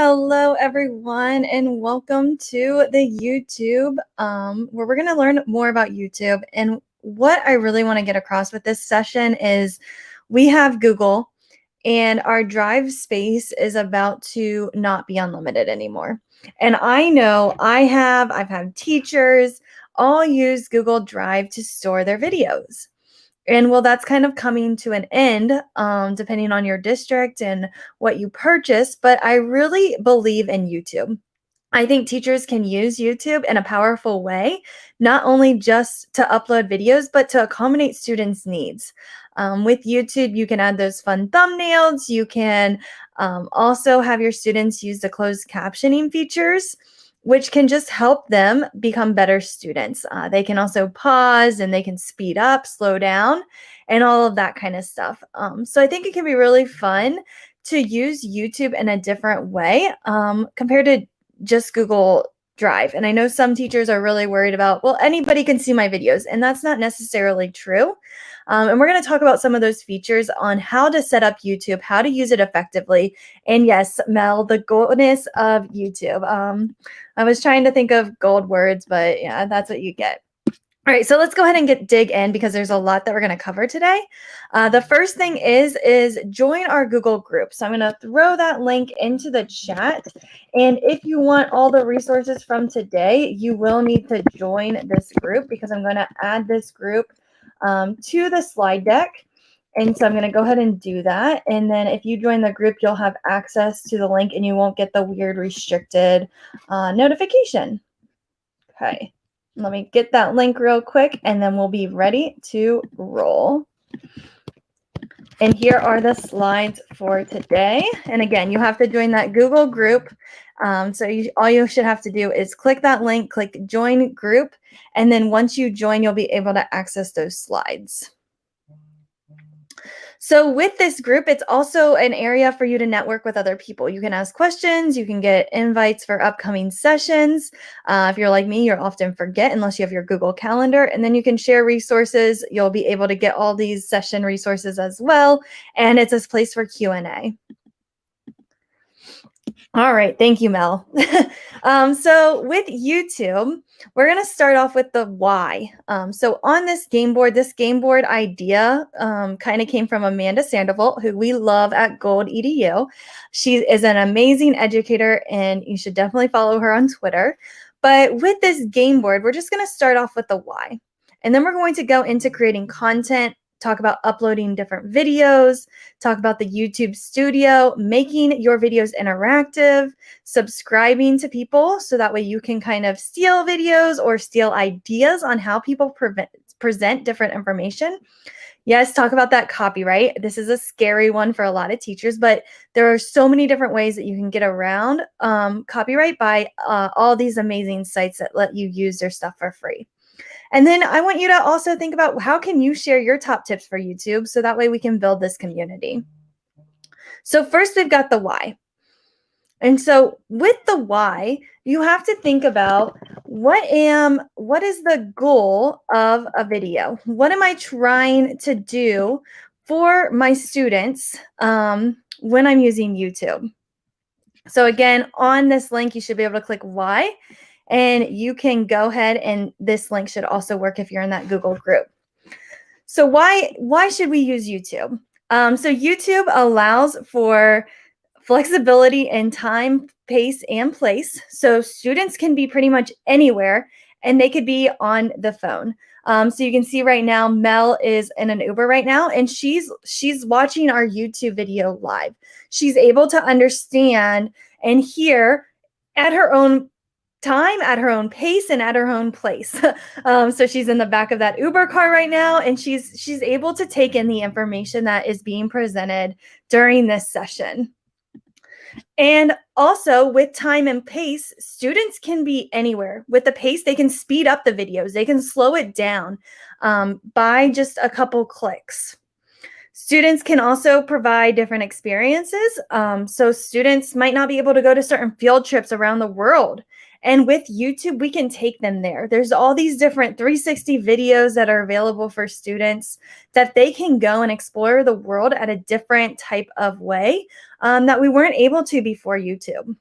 Hello, everyone, and welcome to the YouTube, where we're going to learn more about YouTube. And what I really want to get across with this session is we have Google, and our drive space is about to not be unlimited anymore. And I know I've had teachers all use Google Drive to store their videos. And well, that's kind of coming to an end, depending on your district and what you purchase. But I really believe in YouTube. I think teachers can use YouTube in a powerful way, not only just to upload videos, but to accommodate students' needs. With YouTube, you can add those fun thumbnails. You can also have your students use the closed captioning features, which can just help them become better students. They can also pause and they can speed up, slow down, and all of that kind of stuff. So I think it can be really fun to use YouTube in a different way compared to just Google Drive. And I know some teachers are really worried about, well, anybody can see my videos, and that's not necessarily true. And we're going to talk about some of those features on how to set up YouTube, how to use it effectively. And yes, Mel, the goldness of YouTube. I was trying to think of gold words, but yeah, that's what you get. All right, so let's go ahead and dig in because there's a lot that we're going to cover today. The first thing is join our Google group. So I'm going to throw that link into the chat. And if you want all the resources from today, you will need to join this group because I'm going to add this group to the slide deck. And so I'm going to go ahead and do that. And then if you join the group, you'll have access to the link and you won't get the weird restricted notification. Okay. Let me get that link real quick, and then we'll be ready to roll. And here are the slides for today. And again, you have to join that Google group. So all you should have to do is click that link, click join group, and then once you join, you'll be able to access those slides. So with this group, it's also an area for you to network with other people. You can ask questions, you can get invites for upcoming sessions. If you're like me, you'll often forget unless you have your Google Calendar, and then you can share resources. You'll be able to get all these session resources as well, and it's a place for Q&A. All right, thank you, Mel. So with YouTube, we're going to start off with the why. So on this game board idea kind of came from Amanda Sandoval, who we love at Gold EDU. She is an amazing educator, and you should definitely follow her on Twitter. But with this game board, we're just going to start off with the why. And then we're going to go into creating content, talk about uploading different videos, talk about the YouTube studio, making your videos interactive, subscribing to people so that way you can kind of steal videos or steal ideas on how people present different information. Yes, talk about that copyright. This is a scary one for a lot of teachers, but there are so many different ways that you can get around copyright by all these amazing sites that let you use their stuff for free. And then I want you to also think about how can you share your top tips for YouTube so that way we can build this community. So first we've got the why. And so with the why, you have to think about what is the goal of a video? What am I trying to do for my students when I'm using YouTube? So again, on this link, you should be able to click why. And you can go ahead, and this link should also work if you're in that Google group. So why should we use YouTube? So YouTube allows for flexibility in time, pace, and place. So students can be pretty much anywhere, and they could be on the phone. So you can see right now, Mel is in an Uber right now, and she's watching our YouTube video live. She's able to understand and hear at her own time, at her own pace, and at her own place. So she's in the back of that Uber car right now, and she's able to take in the information that is being presented during this session. And also with time and pace, students can be anywhere. With the pace, they can speed up the videos. They can slow it down by just a couple clicks. Students can also provide different experiences. So students might not be able to go to certain field trips around the world. And with YouTube, we can take them there. There's all these different 360 videos that are available for students that they can go and explore the world at a different type of way that we weren't able to before YouTube.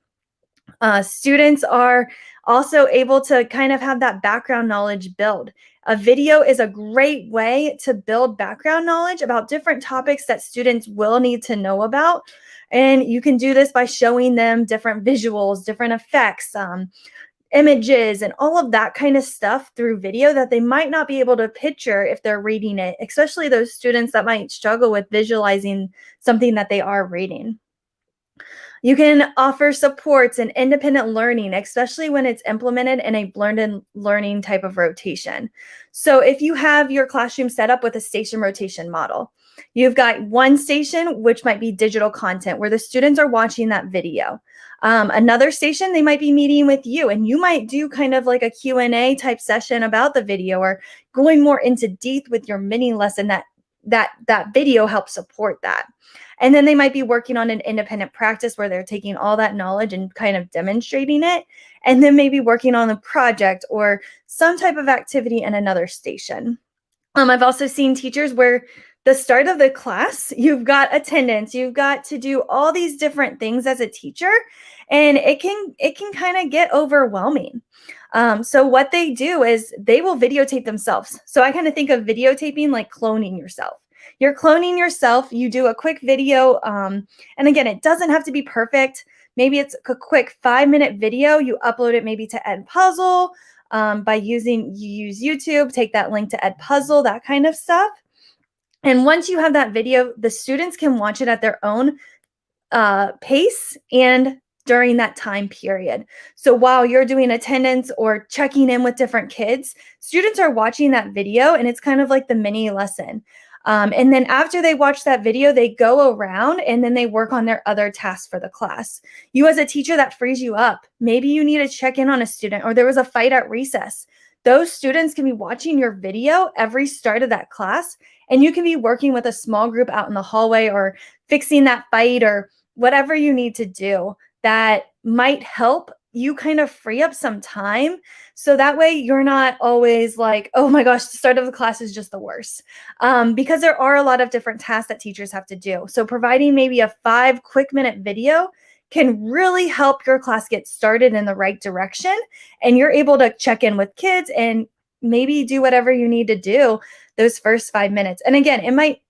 Students are also able to kind of have that background knowledge build. A video is a great way to build background knowledge about different topics that students will need to know about. And you can do this by showing them different visuals, different effects, images, and all of that kind of stuff through video that they might not be able to picture if they're reading it, especially those students that might struggle with visualizing something that they are reading. You can offer supports and independent learning, especially when it's implemented in a blended learning type of rotation. So if you have your classroom set up with a station rotation model, you've got one station, which might be digital content, where the students are watching that video. Another station, they might be meeting with you, and you might do kind of like a Q&A type session about the video, or going more into depth with your mini lesson that video helps support that. And then they might be working on an independent practice where they're taking all that knowledge and kind of demonstrating it, and then maybe working on a project or some type of activity in another station. I've also seen teachers where the start of the class, you've got attendance, you've got to do all these different things as a teacher, and it can kind of get overwhelming. So what they do is they will videotape themselves. So I kind of think of videotaping like cloning yourself. You're cloning yourself. You do a quick video. And again, it doesn't have to be perfect. Maybe it's a quick 5-minute video. You upload it maybe to Edpuzzle you use YouTube, take that link to Edpuzzle, that kind of stuff. And once you have that video, the students can watch it at their own pace and during that time period. So while you're doing attendance or checking in with different kids, students are watching that video, and it's kind of like the mini lesson. And then after they watch that video, they go around and then they work on their other tasks for the class. You as a teacher, that frees you up. Maybe you need to check in on a student, or there was a fight at recess. Those students can be watching your video every start of that class, and you can be working with a small group out in the hallway or fixing that fight or whatever you need to do that might help you kind of free up some time. So that way you're not always like, oh my gosh, the start of the class is just the worst. Because there are a lot of different tasks that teachers have to do. So providing maybe a 5 quick-minute video can really help your class get started in the right direction. And you're able to check in with kids and maybe do whatever you need to do those first 5 minutes. And again, it might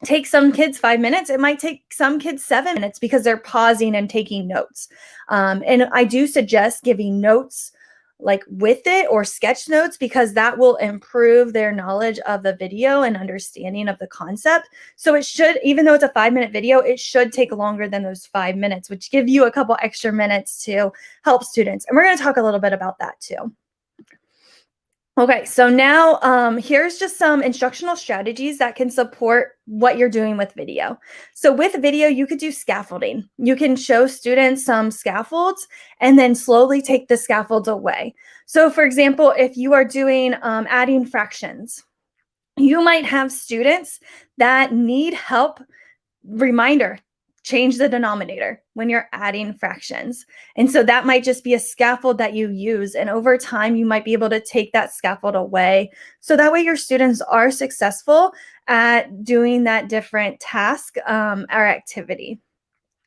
take some kids 5 minutes. It might take some kids 7 minutes because they're pausing and taking notes. And I do suggest giving notes like with it, or sketch notes, because that will improve their knowledge of the video and understanding of the concept. So it should, even though it's a 5-minute video, it should take longer than those 5 minutes, which give you a couple extra minutes to help students. And we're going to talk a little bit about that too. Okay, so now here's just some instructional strategies that can support what you're doing with video. So with video, you could do scaffolding. You can show students some scaffolds and then slowly take the scaffolds away. So for example, if you are doing adding fractions, you might have students that need help. Reminder, change the denominator when you're adding fractions. And so that might just be a scaffold that you use. And over time, you might be able to take that scaffold away. So that way your students are successful at doing that different task or activity.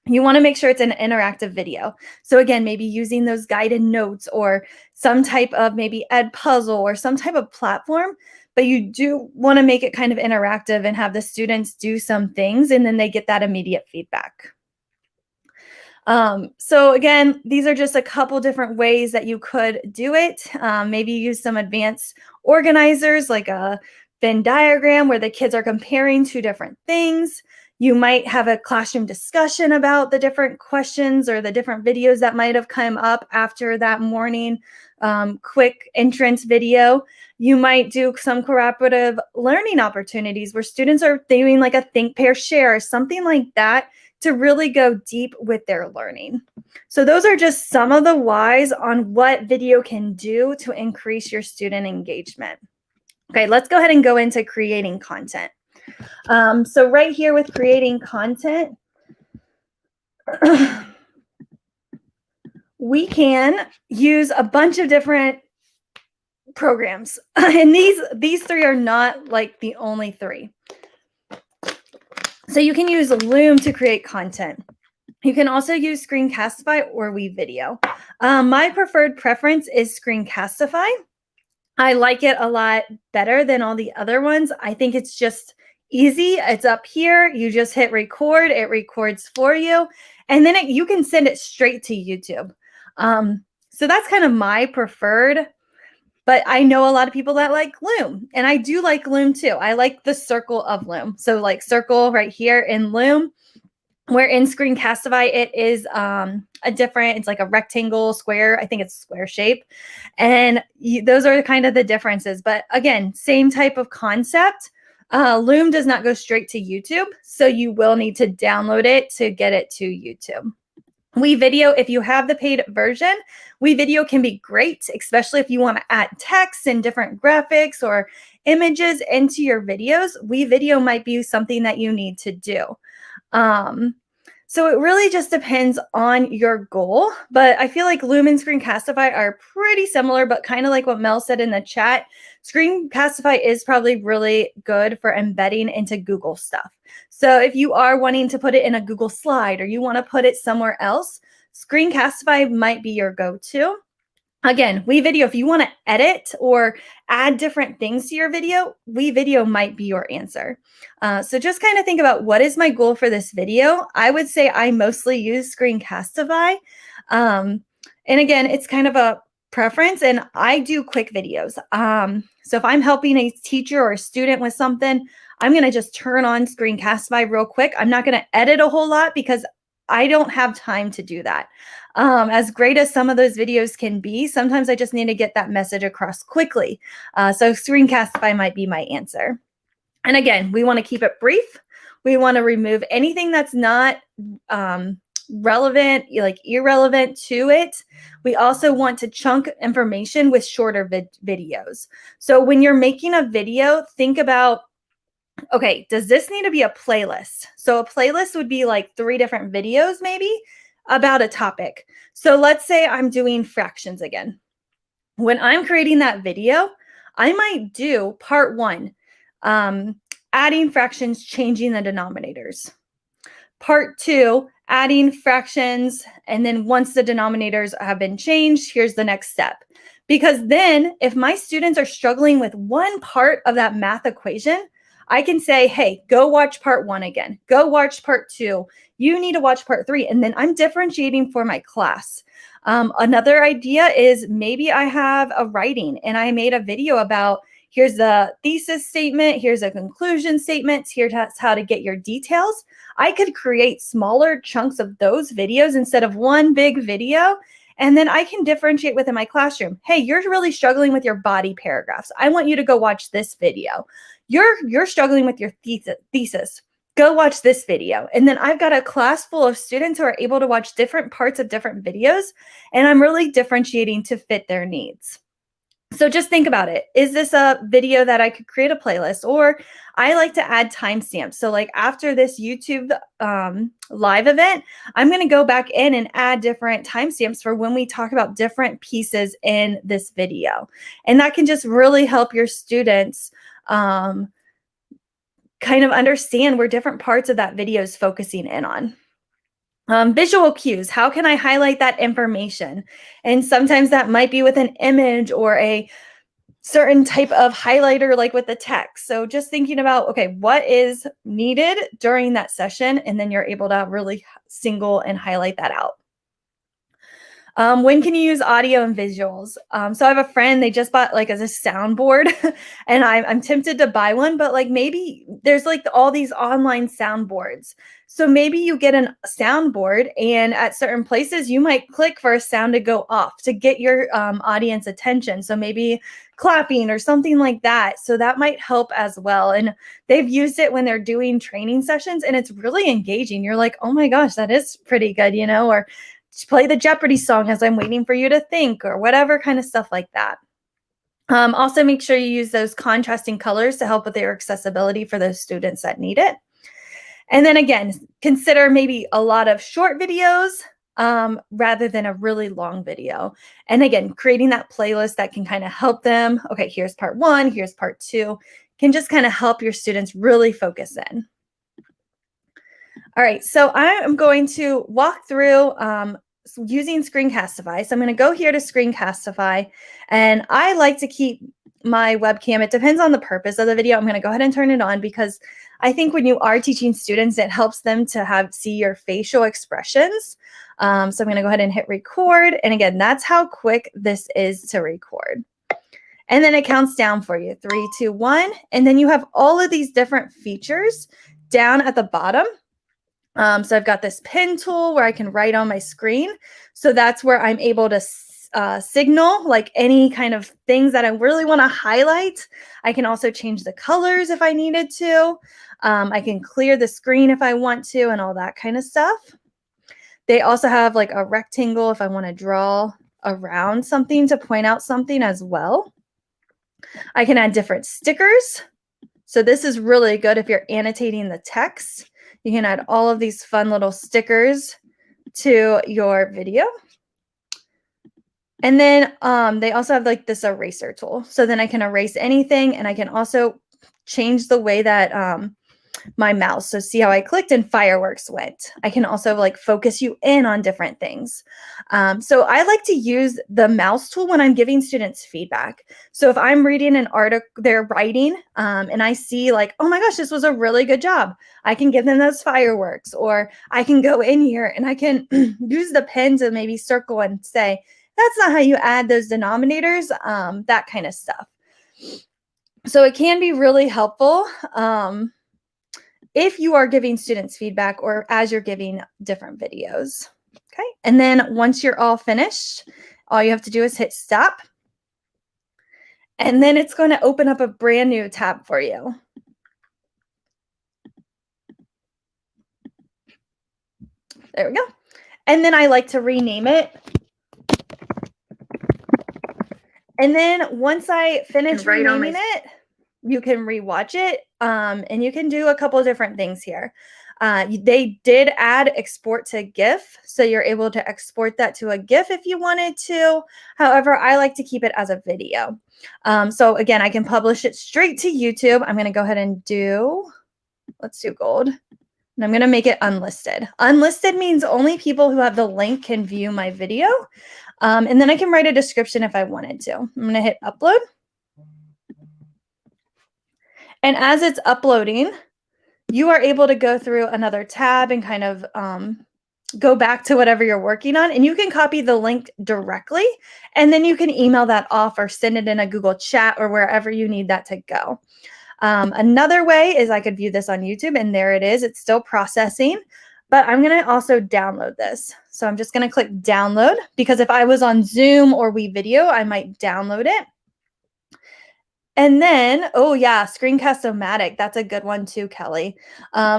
You want to make sure it's an interactive video. So again, maybe using those guided notes or some type of maybe Edpuzzle or some type of platform, but you do want to make it kind of interactive and have the students do some things, and then they get that immediate feedback. So again, these are just a couple different ways that you could do it. Maybe use some advanced organizers like a Venn diagram where the kids are comparing 2 different things. You might have a classroom discussion about the different questions or the different videos that might have come up after that morning quick entrance video. You might do some cooperative learning opportunities where students are doing like a think, pair, share, or something like that to really go deep with their learning. So those are just some of the whys on what video can do to increase your student engagement. Okay, let's go ahead and go into creating content. So right here with creating content, we can use a bunch of different programs. And these 3 are not like the only 3. So you can use Loom to create content. You can also use Screencastify or WeVideo. My preferred preference is Screencastify. I like it a lot better than all the other ones. I think it's just easy. It's up here. You just hit record. It records for you. And then you can send it straight to YouTube. So that's kind of my preferred. But I know a lot of people that like Loom. And I do like Loom too. I like the circle of Loom. So like circle right here in Loom. Where in Screencastify, it is it's like a rectangle, square. I think it's square shape. And those are kind of the differences. But again, same type of concept. Loom does not go straight to YouTube. So you will need to download it to get it to YouTube. WeVideo, if you have the paid version, WeVideo can be great, especially if you want to add text and different graphics or images into your videos. WeVideo might be something that you need to do. So it really just depends on your goal, but I feel like Loom and Screencastify are pretty similar, but kind of like what Mel said in the chat, Screencastify is probably really good for embedding into Google stuff. So if you are wanting to put it in a Google slide or you want to put it somewhere else, Screencastify might be your go-to. Again, WeVideo, if you want to edit or add different things to your video, WeVideo might be your answer. So just kind of think about, what is my goal for this video? I would say I mostly use Screencastify. And again, it's kind of a preference, and I do quick videos. So if I'm helping a teacher or a student with something, I'm going to just turn on Screencastify real quick. I'm not going to edit a whole lot because I don't have time to do that. As great as some of those videos can be, sometimes I just need to get that message across quickly. So Screencastify might be my answer. And again, we want to keep it brief. We want to remove anything that's not relevant, like irrelevant to it. We also want to chunk information with shorter videos. So when you're making a video, think about, okay, does this need to be a playlist? So a playlist would be like 3 different videos maybe about a topic. So let's say I'm doing fractions again. When I'm creating that video, I might do part 1, adding fractions, changing the denominators. Part 2, adding fractions, and then once the denominators have been changed, here's the next step. Because then if my students are struggling with one part of that math equation, I can say, hey, go watch part 1 again. Go watch part 2. You need to watch part 3. And then I'm differentiating for my class. Another idea is maybe I have a writing and I made a video about, here's the thesis statement, here's a conclusion statement, here's how to get your details. I could create smaller chunks of those videos instead of one big video. And then I can differentiate within my classroom. Hey, you're really struggling with your body paragraphs. I want you to go watch this video. You're struggling with your thesis. Go watch this video. And then I've got a class full of students who are able to watch different parts of different videos, and I'm really differentiating to fit their needs. So just think about it. Is this a video that I could create a playlist? Or I like to add timestamps. So like after this YouTube live event, I'm going to go back in and add different timestamps for when we talk about different pieces in this video. And that can just really help your students kind of understand where different parts of that video is focusing in on. Visual cues, how can I highlight that information? And sometimes that might be with an image or a certain type of highlighter, like with the text. So just thinking about, okay, what is needed during that session? And then you're able to really single and highlight that out. When can you use audio and visuals? So I have a friend, they just bought like as a soundboard and I'm tempted to buy one, but like maybe there's like all these online soundboards. So maybe you get a soundboard and at certain places you might click for a sound to go off to get your audience attention. So maybe clapping or something like that. So that might help as well. And they've used it when they're doing training sessions and it's really engaging. You're like, oh my gosh, that is pretty good, you know, or play the Jeopardy song as I'm waiting for you to think, or whatever kind of stuff like that. Also make sure you use those contrasting colors to help with their accessibility for those students that need it. And then again, consider maybe a lot of short videos rather than a really long video. And again, creating that playlist that can kind of help them. Okay, here's part 1, here's part 2, can just kind of help your students really focus in. All right, so I am going to walk through using Screencastify. So I'm going to go here to Screencastify, and I like to keep my webcam. It depends on the purpose of the video. I'm going to go ahead and turn it on because I think when you are teaching students, it helps them to see your facial expressions. So I'm going to go ahead and hit record. And again, that's how quick this is to record. And then it counts down for you, 3, 2, 1. And then you have all of these different features down at the bottom. So I've got this pen tool where I can write on my screen. So that's where I'm able to signal like any kind of things that I really want to highlight. I can also change the colors if I needed to. I can clear the screen if I want to and all that kind of stuff. They also have like a rectangle if I want to draw around something to point out something as well. I can add different stickers. So this is really good if you're annotating the text. You can add all of these fun little stickers to your video. And then they also have like this eraser tool. So then I can erase anything, and I can also change the way that my mouse. So see how I clicked and fireworks went. I can also like focus you in on different things. So I like to use the mouse tool when I'm giving students feedback. So if I'm reading an article, they're writing, and I see like, oh my gosh, this was a really good job, I can give them those fireworks, or I can go in here and I can use the pen to maybe circle and say, that's not how you add those denominators, that kind of stuff. So it can be really helpful if you are giving students feedback or as you're giving different videos. Okay. And then once you're all finished, all you have to do is hit stop. And then it's going to open up a brand new tab for you. There we go. And then I like to rename it. And then once I finish renaming it, you can rewatch it, and you can do a couple of different things here. They did add export to GIF, so you're able to export that to a GIF if you wanted to. However, I like to keep it as a video. So again, I can publish it straight to YouTube. I'm going to go ahead and let's do gold. And I'm going to make it unlisted. Unlisted means only people who have the link can view my video. And then I can write a description if I wanted to. I'm going to hit upload. And as it's uploading, you are able to go through another tab and kind of go back to whatever you're working on. And you can copy the link directly, and then you can email that off or send it in a Google chat or wherever you need that to go. Another way is I could view this on YouTube, and there it is. It's still processing, but I'm going to also download this. So I'm just going to click download, because if I was on Zoom or WeVideo, I might download it. And then, oh yeah, Screencast-O-Matic. That's a good one too, Kelly.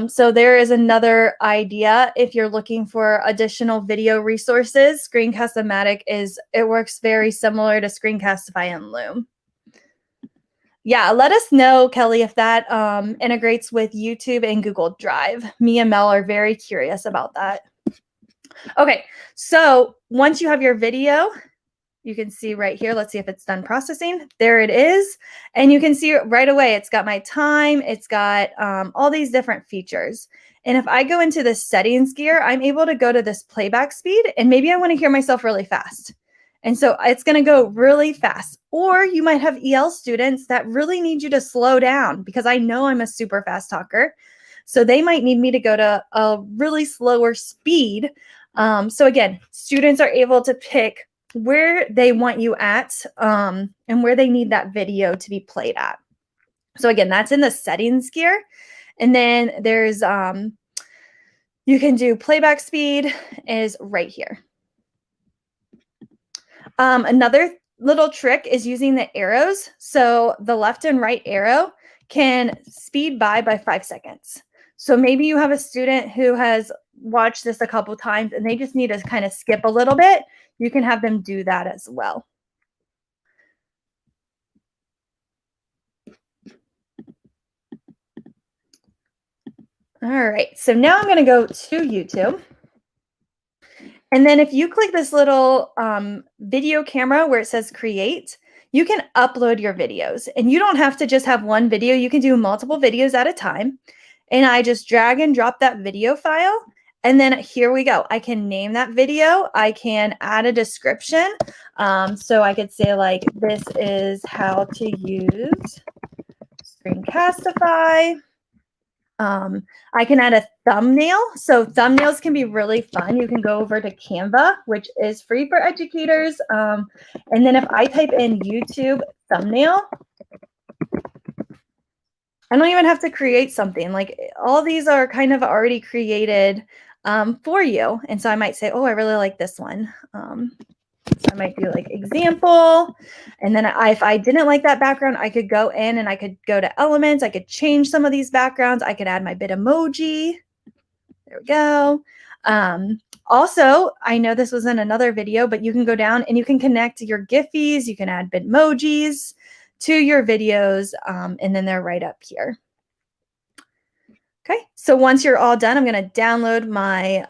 So there is another idea. If you're looking for additional video resources, Screencast-O-Matic it works very similar to Screencastify and Loom. Yeah, let us know, Kelly, if that integrates with YouTube and Google Drive. Me and Mel are very curious about that. Okay, so once you have your video, you can see right here. Let's see if it's done processing. There it is. And you can see right away, it's got my time. It's got all these different features. And if I go into the settings gear, I'm able to go to this playback speed, and maybe I want to hear myself really fast. And so it's going to go really fast. Or you might have EL students that really need you to slow down, because I know I'm a super fast talker. So they might need me to go to a really slower speed. So again, students are able to pick where they want you at and where they need that video to be played at. So again, that's in the settings gear. And then there's, you can do playback speed is right here. Another little trick is using the arrows. So the left and right arrow can speed by 5 seconds. So maybe you have a student who has watched this a couple times and they just need to kind of skip a little bit. You can have them do that as well. All right, so now I'm going to go to YouTube. And then if you click this little video camera where it says create, you can upload your videos. And you don't have to just have one video. You can do multiple videos at a time. and I just drag and drop that video file. And then here we go. I can name that video. I can add a description. So I could say like, this is how to use Screencastify. I can add a thumbnail. So thumbnails can be really fun. You can go over to Canva, which is free for educators. And then if I type in YouTube thumbnail, I don't even have to create something. Like all these are kind of already created for you. And so I might say, oh, I really like this one. So I might do like example. And then if I didn't like that background, I could go in and I could go to elements. I could change some of these backgrounds. I could add my Bitmoji. There we go. Also, I know this was in another video, but you can go down and you can connect your Giphies. You can add Bitmojis to your videos, and then they're right up here. Okay, so once you're all done, I'm going to download my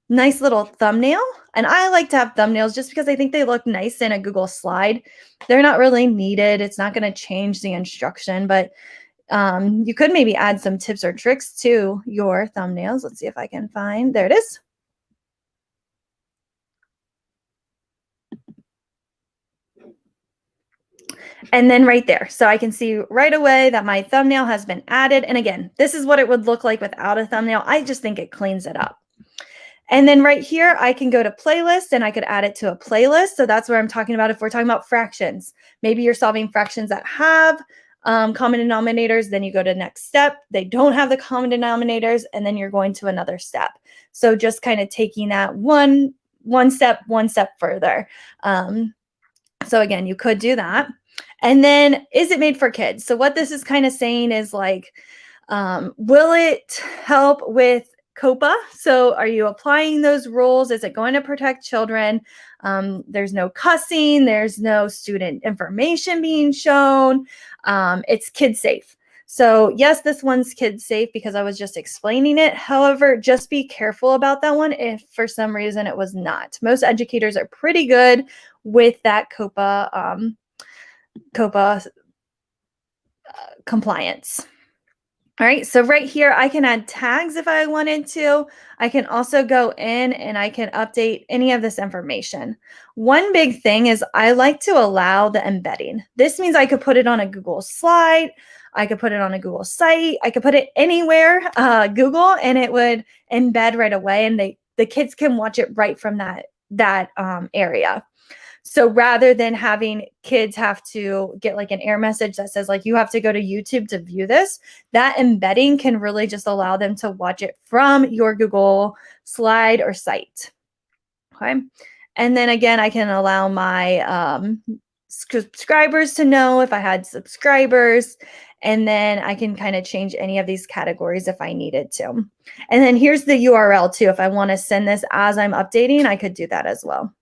nice little thumbnail. And I like to have thumbnails just because I think they look nice in a Google slide. They're not really needed. It's not going to change the instruction, but you could maybe add some tips or tricks to your thumbnails. Let's see if I can find, there it is. And then right there, so I can see right away that my thumbnail has been added. And again, this is what it would look like without a thumbnail. I just think it cleans it up. And then right here, I can go to playlist and I could add it to a playlist. So that's where I'm talking about if we're talking about fractions. Maybe you're solving fractions that have common denominators, then you go to the next step. They don't have the common denominators, and then you're going to another step. So just kind of taking that one step further. So again, you could do that. And then, is it made for kids? So what this is kind of saying is like, will it help with COPA? So are you applying those rules? Is it going to protect children? There's no cussing. There's no student information being shown. It's kid safe. So yes, this one's kid safe because I was just explaining it. However, just be careful about that one if for some reason it was not. Most educators are pretty good with that COPA compliance. All right, so right here, I can add tags if I wanted to. I can also go in and I can update any of this information. One big thing is I like to allow the embedding. This means I could put it on a Google slide. I could put it on a Google site. I could put it anywhere, Google, and it would embed right away. And the kids can watch it right from that area. So rather than having kids have to get like an error message that says like, you have to go to YouTube to view this, that embedding can really just allow them to watch it from your Google slide or site. Okay. And then again, I can allow my subscribers to know if I had subscribers, and then I can kind of change any of these categories if I needed to. And then here's the URL too. If I want to send this as I'm updating, I could do that as well.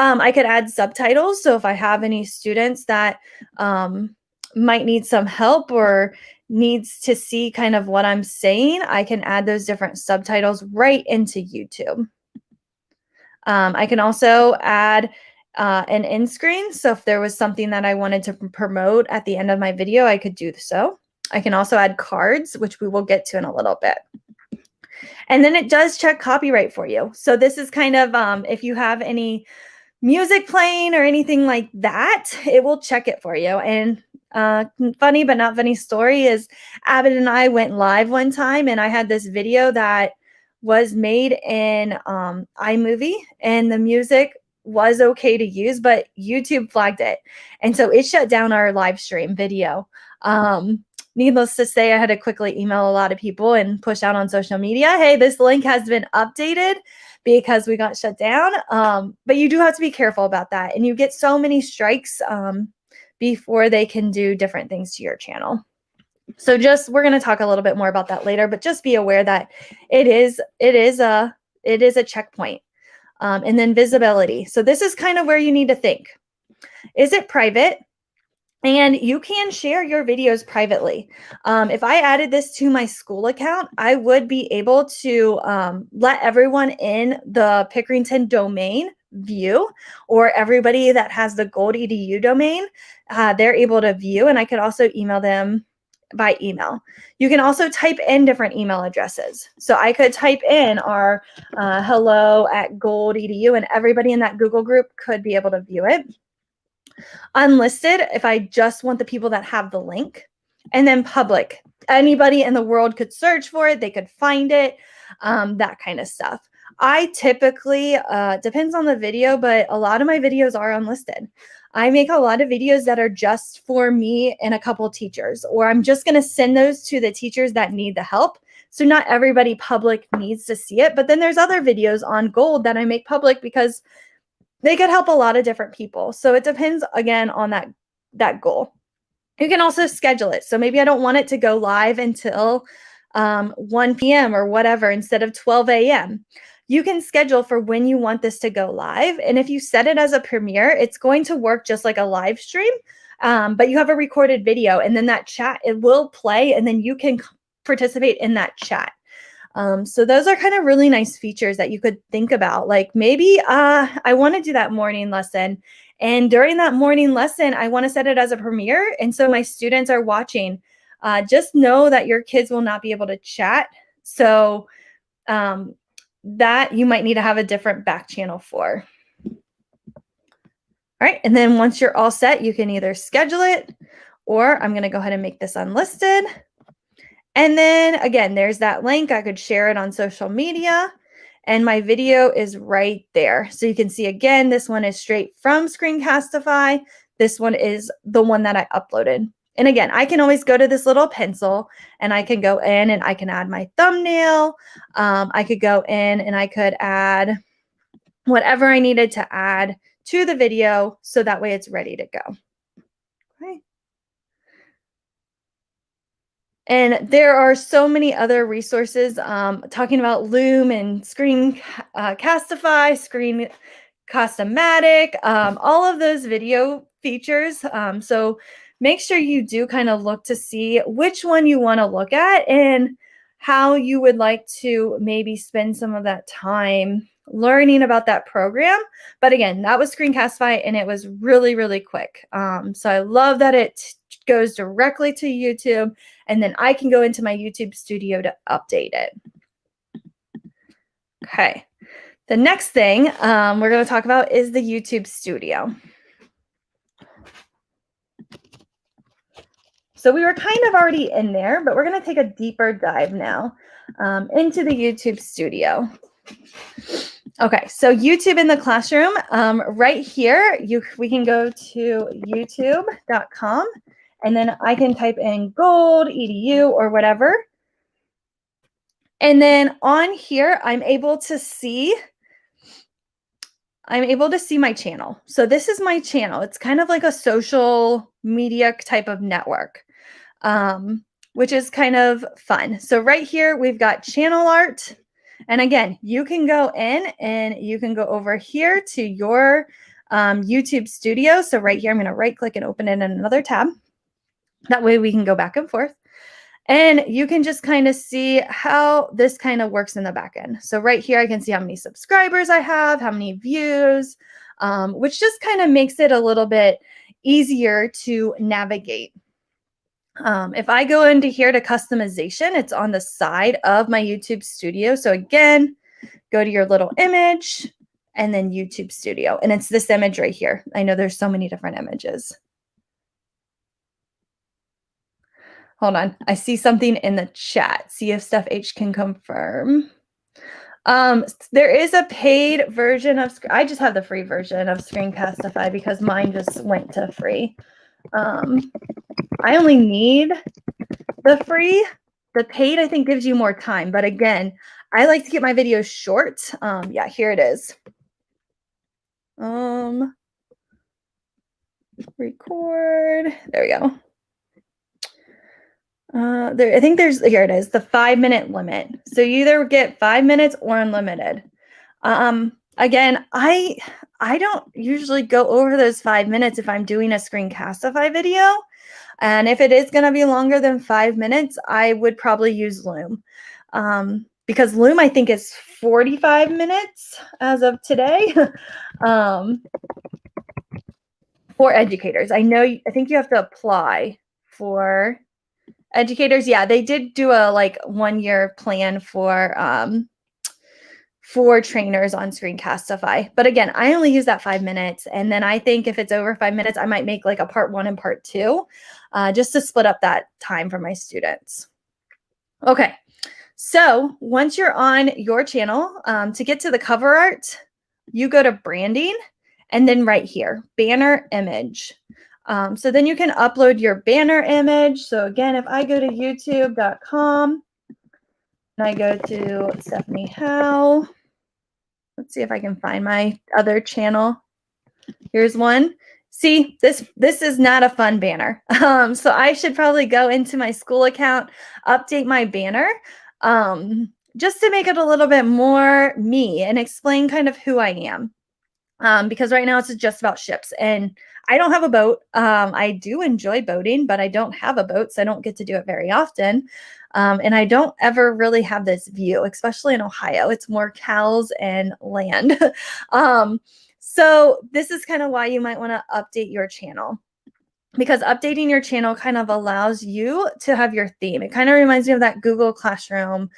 I could add subtitles. So if I have any students that might need some help or needs to see kind of what I'm saying, I can add those different subtitles right into YouTube. I can also add an end screen. So if there was something that I wanted to promote at the end of my video, I could do so. I can also add cards, which we will get to in a little bit. And then it does check copyright for you. So this is kind of, if you have any music playing or anything like that, it will check it for you. And funny but not funny story is Abbott and I went live one time and I had this video that was made in iMovie, and the music was okay to use, but YouTube flagged it. And so it shut down our live stream video. Needless to say, I had to quickly email a lot of people and push out on social media, hey, this link has been updated because we got shut down. But you do have to be careful about that. And you get so many strikes before they can do different things to your channel. So we're going to talk a little bit more about that later, but just be aware that it is a checkpoint. And then visibility. So this is kind of where you need to think. Is it private? And you can share your videos privately. If I added this to my school account, I would be able to let everyone in the Pickerington domain view, or everybody that has the Gold EDU domain, they're able to view. And I could also email them by email. You can also type in different email addresses. So I could type in our hello@gold.edu, and everybody in that Google group could be able to view it. Unlisted, if I just want the people that have the link. And then public, anybody in the world could search for it, they could find it, that kind of stuff. I typically, depends on the video, but a lot of my videos are unlisted. I make a lot of videos that are just for me and a couple teachers, or I'm just going to send those to the teachers that need the help. So not everybody public needs to see it, but then there's other videos on Gold that I make public because they could help a lot of different people. So it depends, again, on that goal. You can also schedule it. So maybe I don't want it to go live until 1 p.m. or whatever instead of 12 a.m. You can schedule for when you want this to go live. And if you set it as a premiere, it's going to work just like a live stream, but you have a recorded video, and then that chat, it will play, and then you can participate in that chat. So those are kind of really nice features that you could think about. Like maybe I want to do that morning lesson, and during that morning lesson, I want to set it as a premiere. And so my students are watching. Just know that your kids will not be able to chat. So that you might need to have a different back channel for. All right. And then once you're all set, you can either schedule it, or I'm going to go ahead and make this unlisted. And then again, there's that link. I could share it on social media, and my video is right there. So you can see, again, this one is straight from Screencastify. This one is the one that I uploaded. And again, I can always go to this little pencil, and I can go in and I can add my thumbnail. I could go in and I could add whatever I needed to add to the video, so that way it's ready to go. Okay. And there are so many other resources talking about Loom and Screencastify, Screencast-O-Matic, all of those video features. So make sure you do kind of look to see which one you want to look at and how you would like to maybe spend some of that time learning about that program. But again, that was Screencastify, and it was really, really quick. So I love that it goes directly to YouTube, and then I can go into my YouTube studio to update it. Okay. The next thing we're going to talk about is the YouTube studio. So we were kind of already in there, but we're going to take a deeper dive now into the YouTube studio. Okay, so YouTube in the classroom, right here, we can go to youtube.com, and then I can type in Gold, EDU, or whatever. And then on here, I'm able to see my channel. So this is my channel. It's kind of like a social media type of network, which is kind of fun. So right here, we've got channel art. And again, you can go in and you can go over here to your YouTube studio. So right here, I'm going to right click and open it in another tab. That way we can go back and forth. And you can just kind of see how this kind of works in the back end. So right here, I can see how many subscribers I have, how many views, which just kind of makes it a little bit easier to navigate. If I go into here to customization, it's on the side of my YouTube studio. So again, go to your little image and then YouTube studio. And it's this image right here. I know there's so many different images. Hold on. I see something in the chat. See if Steph H can confirm. There is a paid version of, I just have the free version of Screencastify because mine just went to free. I only need the free. The paid, I think, gives you more time. But again, I like to keep my videos short. Yeah, here it is. Record. There we go. I think here it is, the 5-minute limit. So you either get 5 minutes or unlimited. Again, I don't usually go over those 5 minutes if I'm doing a Screencastify video. And if it is going to be longer than 5 minutes, I would probably use Loom. Because Loom, I think, is 45 minutes as of today. For educators. I think you have to apply for Educators, yeah, they did do a like 1-year plan for trainers on Screencastify. But again, I only use that 5 minutes. And then I think if it's over 5 minutes, I might make like a part 1 and part 2, just to split up that time for my students. Okay, so once you're on your channel, to get to the cover art, you go to branding and then right here, banner image. So then you can upload your banner image. So again, if I go to youtube.com and I go to Stephanie Howe, let's see if I can find my other channel. Here's one. See, this is not a fun banner. So I should probably go into my school account, update my banner, just to make it a little bit more me and explain kind of who I am. Because right now it's just about ships and I don't have a boat. I do enjoy boating, but I don't have a boat, so I don't get to do it very often. And I don't ever really have this view, especially in Ohio. It's more cows and land. So this is kind of why you might want to update your channel, because updating your channel kind of allows you to have your theme. It kind of reminds me of that Google Classroom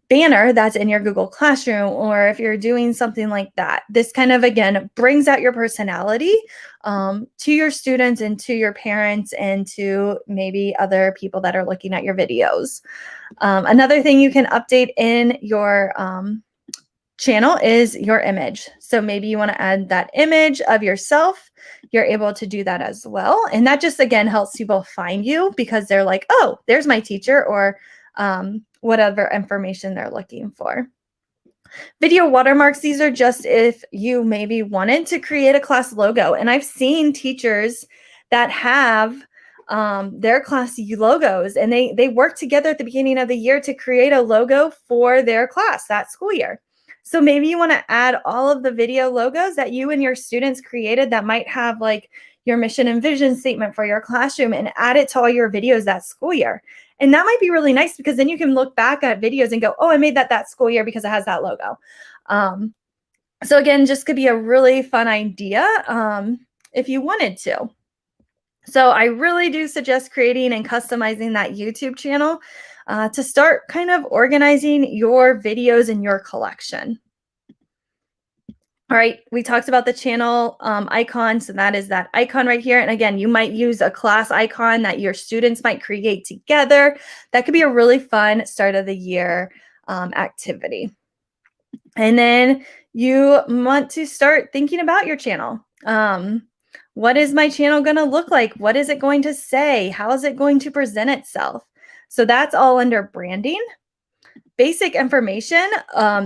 banner that's in your Google Classroom, or if you're doing something like that. This kind of, again, brings out your personality to your students and to your parents and to maybe other people that are looking at your videos. Another thing you can update in your channel is your image. So maybe you want to add that image of yourself. You're able to do that as well. And that just, again, helps people find you because they're like, oh, there's my teacher, or whatever information they're looking for. Video watermarks, these are just if you maybe wanted to create a class logo. And I've seen teachers that have their class logos, and they work together at the beginning of the year to create a logo for their class that school year. So maybe you want to add all of the video logos that you and your students created that might have like your mission and vision statement for your classroom, and add it to all your videos that school year. And that might be really nice because then you can look back at videos and go, oh, I made that school year because it has that logo. So again, just could be a really fun idea if you wanted to. So I really do suggest creating and customizing that YouTube channel to start kind of organizing your videos in your collection. All right, we talked about the channel icon. So that is that icon right here. And again, you might use a class icon that your students might create together. That could be a really fun start of the year activity. And then you want to start thinking about your channel. What is my channel going to look like? What is it going to say? How is it going to present itself? So that's all under branding. Basic information.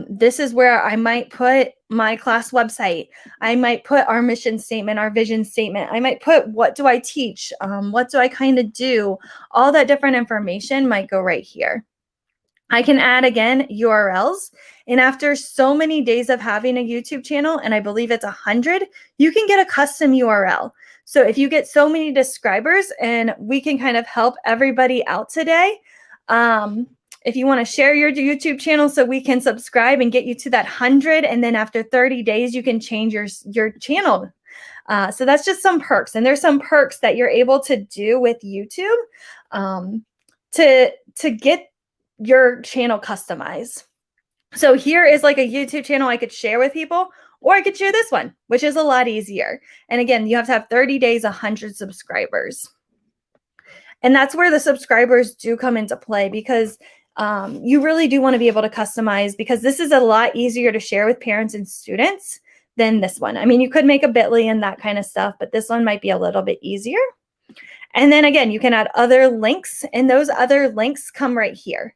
This is where I might put my class website. I might put our mission statement, our vision statement. I might put what do I teach? What do I kind of do? All that different information might go right here. I can add, again, URLs. And after so many days of having a YouTube channel, and I believe it's 100, you can get a custom URL. So if you get so many subscribers, and we can kind of help everybody out today, if you want to share your YouTube channel so we can subscribe and get you to that 100, and then after 30 days, you can change your channel. So that's just some perks. And there's some perks that you're able to do with YouTube to get your channel customized. So here is like a YouTube channel I could share with people, or I could share this one, which is a lot easier. And again, you have to have 30 days, 100 subscribers. And that's where the subscribers do come into play, because you really do want to be able to customize, because this is a lot easier to share with parents and students than this one. I mean, you could make a bit.ly and that kind of stuff, but this one might be a little bit easier. And then again, you can add other links, and those other links come right here.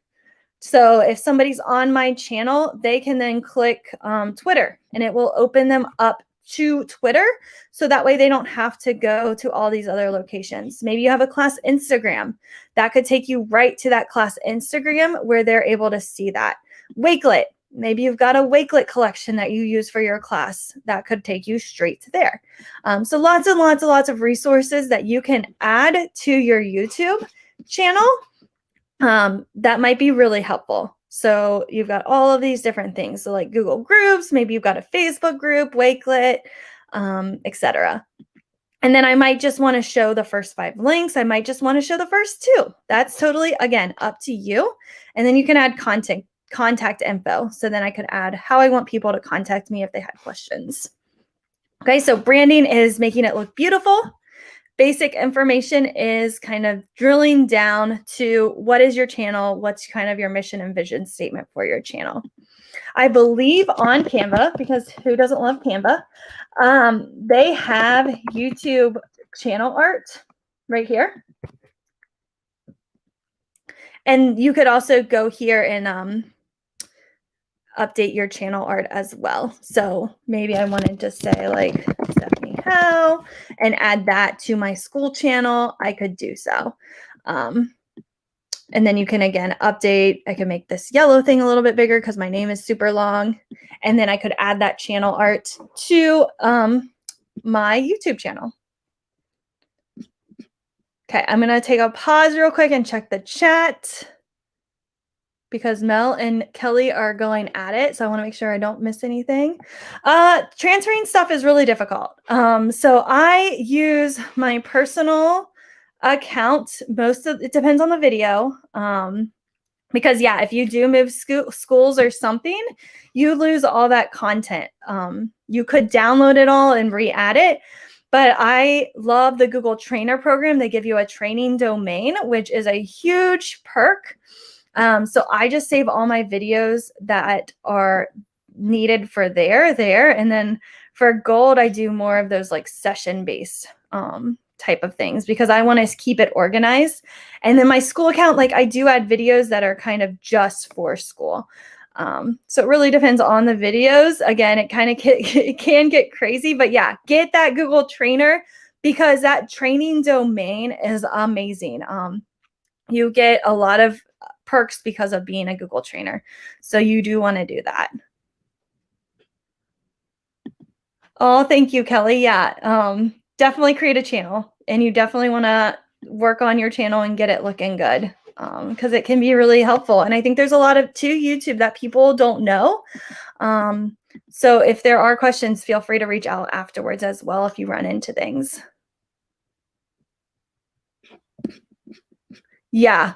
So if somebody's on my channel, they can then click Twitter, and it will open them up to Twitter. So that way they don't have to go to all these other locations. Maybe you have a class Instagram. That could take you right to that class Instagram where they're able to see that. Wakelet. Maybe you've got a Wakelet collection that you use for your class. That could take you straight to there. So lots and lots of resources that you can add to your YouTube channel. That might be really helpful. So you've got all of these different things. So like Google Groups, maybe you've got a Facebook group, Wakelet, etc. And then I might just want to show the first 5 links. I might just want to show the first 2. That's totally, again, up to you. And then you can add contact info. So then I could add how I want people to contact me if they had questions. Okay, so branding is making it look beautiful. Basic information is kind of drilling down to what is your channel, what's kind of your mission and vision statement for your channel. I believe on Canva, because who doesn't love Canva, they have YouTube channel art right here. And you could also go here and update your channel art as well. So maybe I wanted to say like Stephanie Howe and add that to my school channel. I could do so. And then you can, again, update. I can make this yellow thing a little bit bigger because my name is super long. And then I could add that channel art to my YouTube channel. Okay, I'm going to take a pause real quick and check the chat because Mel and Kelly are going at it. So I want to make sure I don't miss anything. Transferring stuff is really difficult. So I use my personal account. It depends on the video. Because yeah, if you do move schools or something, you lose all that content. You could download it all and re-add it. But I love the Google Trainer program. They give you a training domain, which is a huge perk. So I just save all my videos that are needed for there. And then for Gold, I do more of those like session-based type of things because I want to keep it organized. And then my school account, like I do add videos that are kind of just for school. So it really depends on the videos. Again, it kind of it can get crazy, but yeah, get that Google Trainer because that training domain is amazing. You get a lot of perks because of being a Google Trainer. So you do want to do that. Oh, thank you, Kelly. Yeah, definitely create a channel and you definitely want to work on your channel and get it looking good. Because it can be really helpful. And I think there's a lot to YouTube that people don't know. So if there are questions, feel free to reach out afterwards as well if you run into things. Yeah,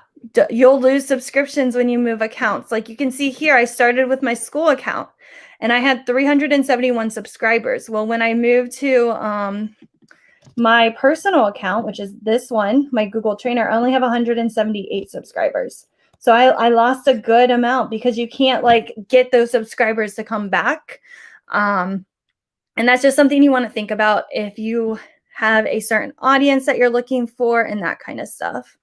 you'll lose subscriptions when you move accounts. Like you can see here, I started with my school account and I had 371 subscribers. Well, when I moved to my personal account, which is this one, my Google Trainer, I only have 178 subscribers. So I lost a good amount because you can't like get those subscribers to come back. And that's just something you want to think about if you have a certain audience that you're looking for and that kind of stuff.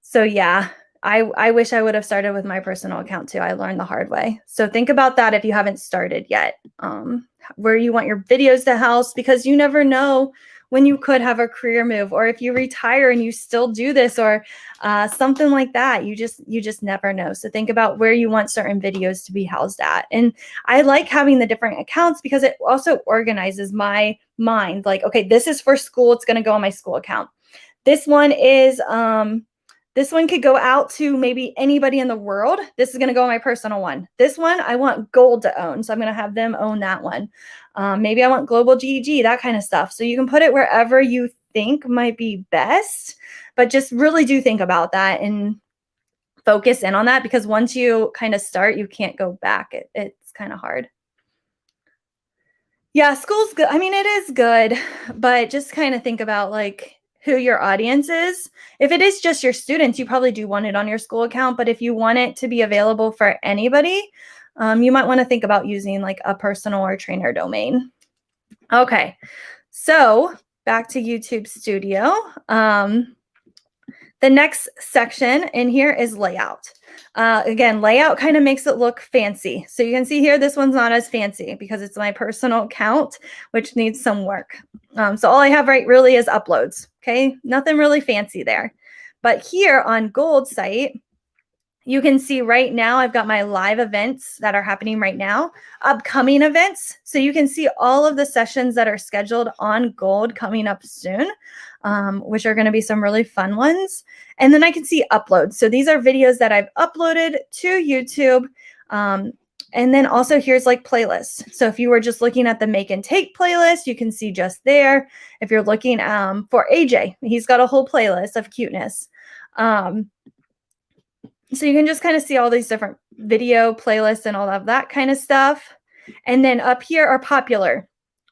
So yeah, I wish I would have started with my personal account too. I learned the hard way. So think about that if you haven't started yet, where you want your videos to house, because you never know when you could have a career move or if you retire and you still do this or something like that. You just never know. So think about where you want certain videos to be housed at. And I like having the different accounts because it also organizes my mind. Like, okay, this is for school. It's going to go on my school account. This one is, this one could go out to maybe anybody in the world. This is going to go on my personal one. This one, I want Gold to own. So I'm going to have them own that one. Maybe I want Global GEG, that kind of stuff. So you can put it wherever you think might be best, but just really do think about that and focus in on that because once you kind of start, you can't go back. It's kind of hard. Yeah, school's good. I mean, it is good, but just kind of think about like, who your audience is. If it is just your students, you probably do want it on your school account. But if you want it to be available for anybody, you might want to think about using like a personal or trainer domain. Okay, so back to YouTube Studio. The next section in here is layout. Again, layout kind of makes it look fancy. So you can see here, this one's not as fancy because it's my personal account, which needs some work. So all I have really is uploads. Okay, nothing really fancy there. But here on Gold site, you can see right now I've got my live events that are happening right now, upcoming events. So you can see all of the sessions that are scheduled on Gold coming up soon, which are going to be some really fun ones. And then I can see uploads. So these are videos that I've uploaded to YouTube And then also here's like playlists. So if you were just looking at the make and take playlist, you can see just there. If you're looking for AJ, he's got a whole playlist of cuteness. So you can just kind of see all these different video playlists and all of that kind of stuff. And then up here are popular.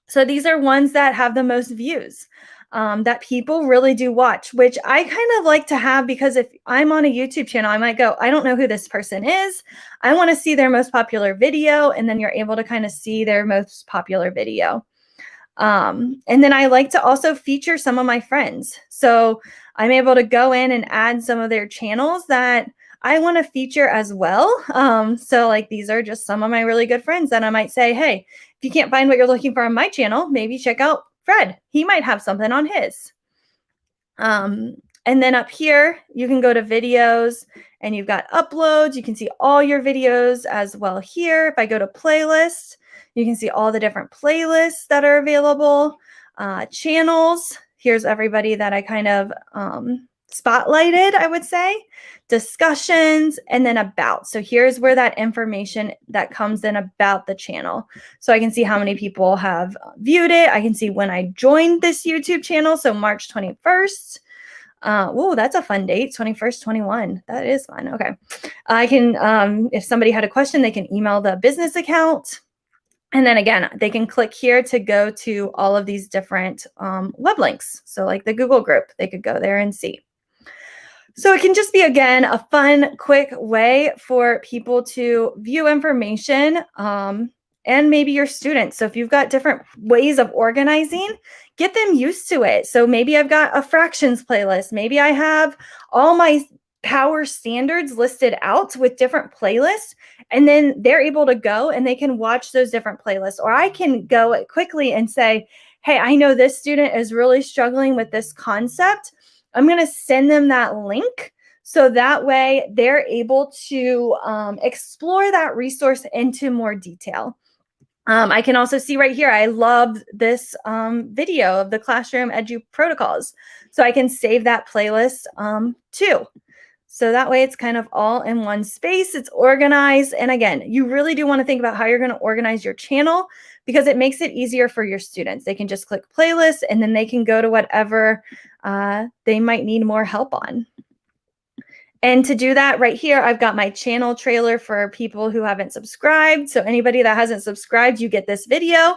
So these are ones that have the most views, that people really do watch, which I kind of like to have, because if I'm on a YouTube channel, I might go, I don't know who this person is. I want to see their most popular video. And then you're able to kind of see their most popular video. And then I like to also feature some of my friends. So I'm able to go in and add some of their channels that I want to feature as well. So like these are just some of my really good friends that I might say, hey, if you can't find what you're looking for on my channel, maybe check out Fred. He might have something on his. And then up here, you can go to videos and you've got uploads. You can see all your videos as well here. If I go to playlist, you can see all the different playlists that are available. Channels, here's everybody that I kind of spotlighted, I would say. Discussions, and then about. So here's where that information that comes in about the channel. So I can see how many people have viewed it. I can see when I joined this YouTube channel. So March 21st. Oh, that's a fun date, 21st, 21. That is fun. Okay. I can, if somebody had a question, they can email the business account. And then again, they can click here to go to all of these different web links. So like the Google group, they could go there and see. So it can just be, again, a fun, quick way for people to view information, and maybe your students. So if you've got different ways of organizing, get them used to it. So maybe I've got a fractions playlist. Maybe I have all my power standards listed out with different playlists, and then they're able to go and they can watch those different playlists. Or I can go quickly and say, hey, I know this student is really struggling with this concept. I'm going to send them that link so that way they're able to explore that resource into more detail. I can also see right here, I love this video of the classroom edu protocols. So I can save that playlist too. So that way it's kind of all in one space, it's organized. And again, you really do want to think about how you're going to organize your channel, because it makes it easier for your students. They can just click playlist and then they can go to whatever they might need more help on. And to do that right here, I've got my channel trailer for people who haven't subscribed. So anybody that hasn't subscribed, you get this video.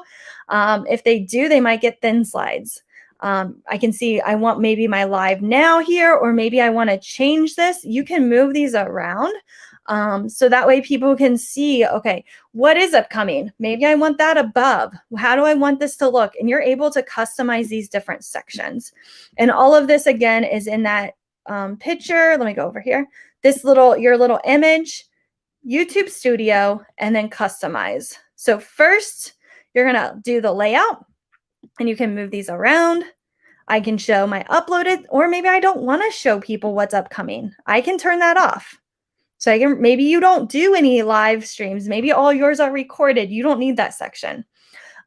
If they do, they might get thin slides. I can see I want maybe my live now here, or maybe I want to change this. You can move these around. So that way people can see, okay, what is upcoming? Maybe I want that above. How do I want this to look? And you're able to customize these different sections. And all of this, again, is in that picture. Let me go over here. This your little image, YouTube Studio, and then customize. So first, you're going to do the layout, and you can move these around. I can show my uploaded, or maybe I don't want to show people what's upcoming. I can turn that off. So maybe you don't do any live streams. Maybe all yours are recorded. You don't need that section.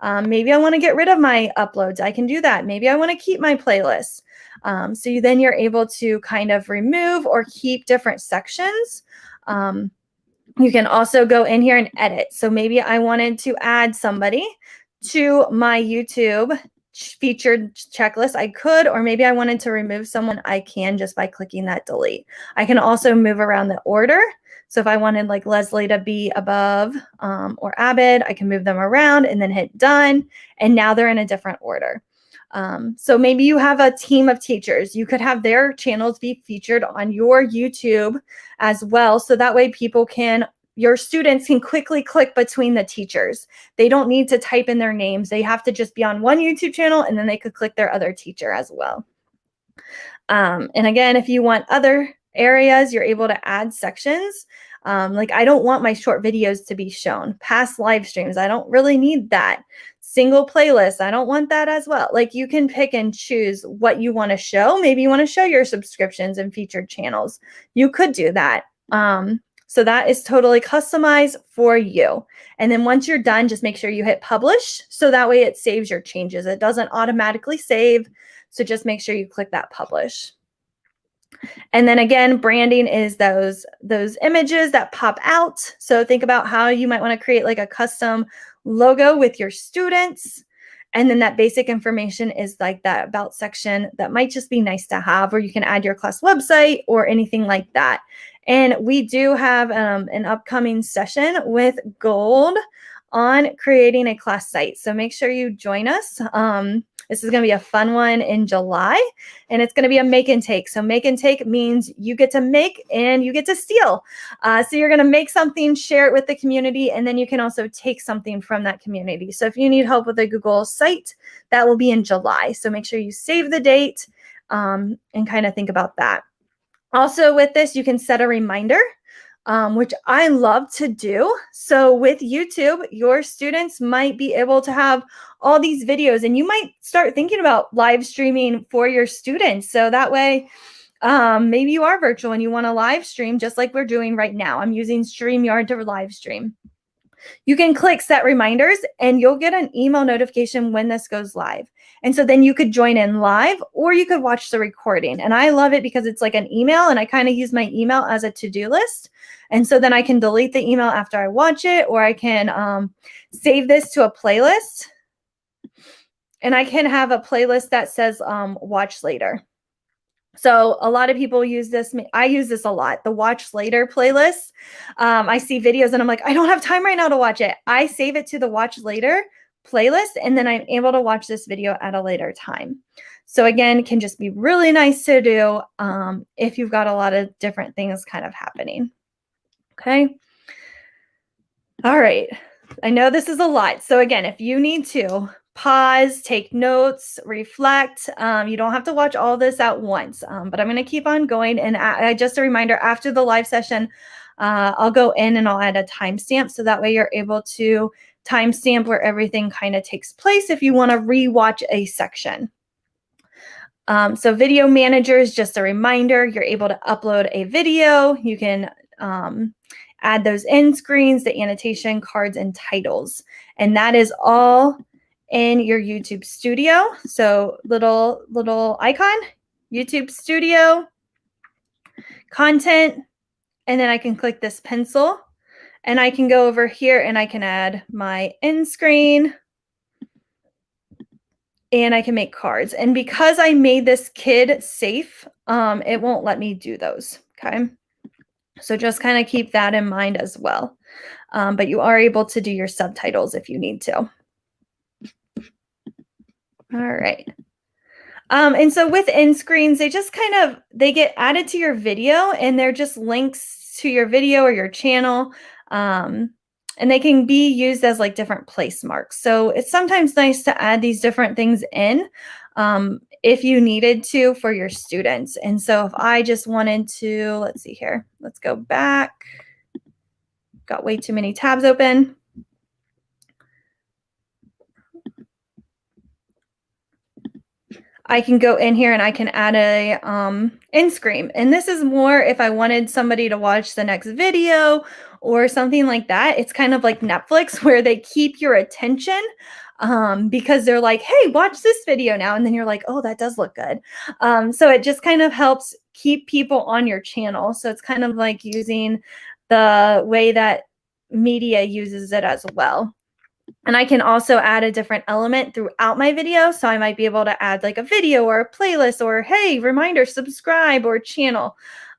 Maybe I want to get rid of my uploads. I can do that. Maybe I want to keep my playlist. So then you're able to kind of remove or keep different sections. You can also go in here and edit. So maybe I wanted to add somebody to my YouTube featured checklist. I could, or maybe I wanted to remove someone. I can just by clicking that delete. I can also move around the order. So if I wanted like Leslie to be above or Abed, I can move them around and then hit done. And now they're in a different order. So maybe you have a team of teachers. You could have their channels be featured on your YouTube as well. So that way your students can quickly click between the teachers. They don't need to type in their names. They have to just be on one YouTube channel, and then they could click their other teacher as well. And again, if you want other areas, you're able to add sections. Like I don't want my short videos to be shown. Past live streams, I don't really need that. Single playlists, I don't want that as well. Like you can pick and choose what you want to show. Maybe you want to show your subscriptions and featured channels. You could do that. So that is totally customized for you. And then once you're done, just make sure you hit publish. So that way it saves your changes. It doesn't automatically save. So just make sure you click that publish. And then again, branding is those images that pop out. So think about how you might want to create like a custom logo with your students. And then that basic information is like that about section that might just be nice to have, or you can add your class website or anything like that. And we do have an upcoming session with Gold on creating a class site. So make sure you join us. This is going to be a fun one in July, and it's going to be a make and take. So make and take means you get to make and you get to steal. So you're going to make something, share it with the community, and then you can also take something from that community. So if you need help with a Google site, that will be in July. So make sure you save the date and kind of think about that. Also with this, you can set a reminder, which I love to do. So with YouTube, your students might be able to have all these videos, and you might start thinking about live streaming for your students. So that way, maybe you are virtual and you want to live stream just like we're doing right now. I'm using StreamYard to live stream. You can click set reminders and you'll get an email notification when this goes live. And so then you could join in live or you could watch the recording. And I love it because it's like an email, and I kind of use my email as a to-do list. And so then I can delete the email after I watch it, or I can save this to a playlist. And I can have a playlist that says watch later. So a lot of people use this. I use this a lot, the watch later playlist. I see videos and I'm like, I don't have time right now to watch it. I save it to the watch later playlist, and then I'm able to watch this video at a later time. So again, it can just be really nice to do if you've got a lot of different things kind of happening. Okay. All right. I know this is a lot. So again, if you need to pause, take notes, reflect, you don't have to watch all this at once, but I'm going to keep on going. And just a reminder, after the live session, I'll go in and I'll add a timestamp. So that way you're able to timestamp where everything kind of takes place if you want to rewatch a section. So video manager is just a reminder. You're able to upload a video. You can add those end screens, the annotation, cards, and titles. And that is all in your YouTube studio. So little icon, YouTube studio, content, and then I can click this pencil and I can go over here and I can add my end screen and I can make cards. And because I made this kid safe, it won't let me do those, okay? So just kind of keep that in mind as well. But you are able to do your subtitles if you need to. All right. And so with end screens, they just they get added to your video, and they're just links to your video or your channel. And they can be used as like different place marks. So it's sometimes nice to add these different things in if you needed to for your students. And so if I just wanted to, let's see here, let's go back. Got way too many tabs open. I can go in here and I can add a end screen. And this is more if I wanted somebody to watch the next video or something like that. It's kind of like Netflix where they keep your attention because they're like, hey, watch this video now. And then you're like, oh, that does look good. So it just kind of helps keep people on your channel. So it's kind of like using the way that media uses it as well. And I can also add a different element throughout my video. So I might be able to add like a video or a playlist or, hey, reminder, subscribe or channel.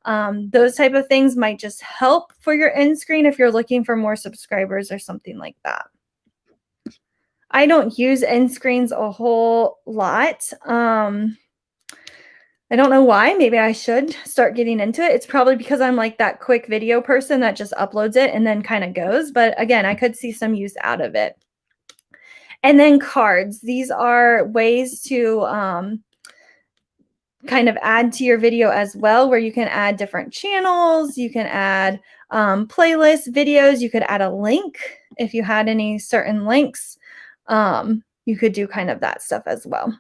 Those type of things might just help for your end screen if you're looking for more subscribers or something like that. I don't use end screens a whole lot. I don't know why. Maybe I should start getting into it. It's probably because I'm like that quick video person that just uploads it and then kind of goes. But again, I could see some use out of it. And then cards. These are ways to kind of add to your video as well, where you can add different channels. You can add playlists, videos. You could add a link if you had any certain links. You could do kind of that stuff as well.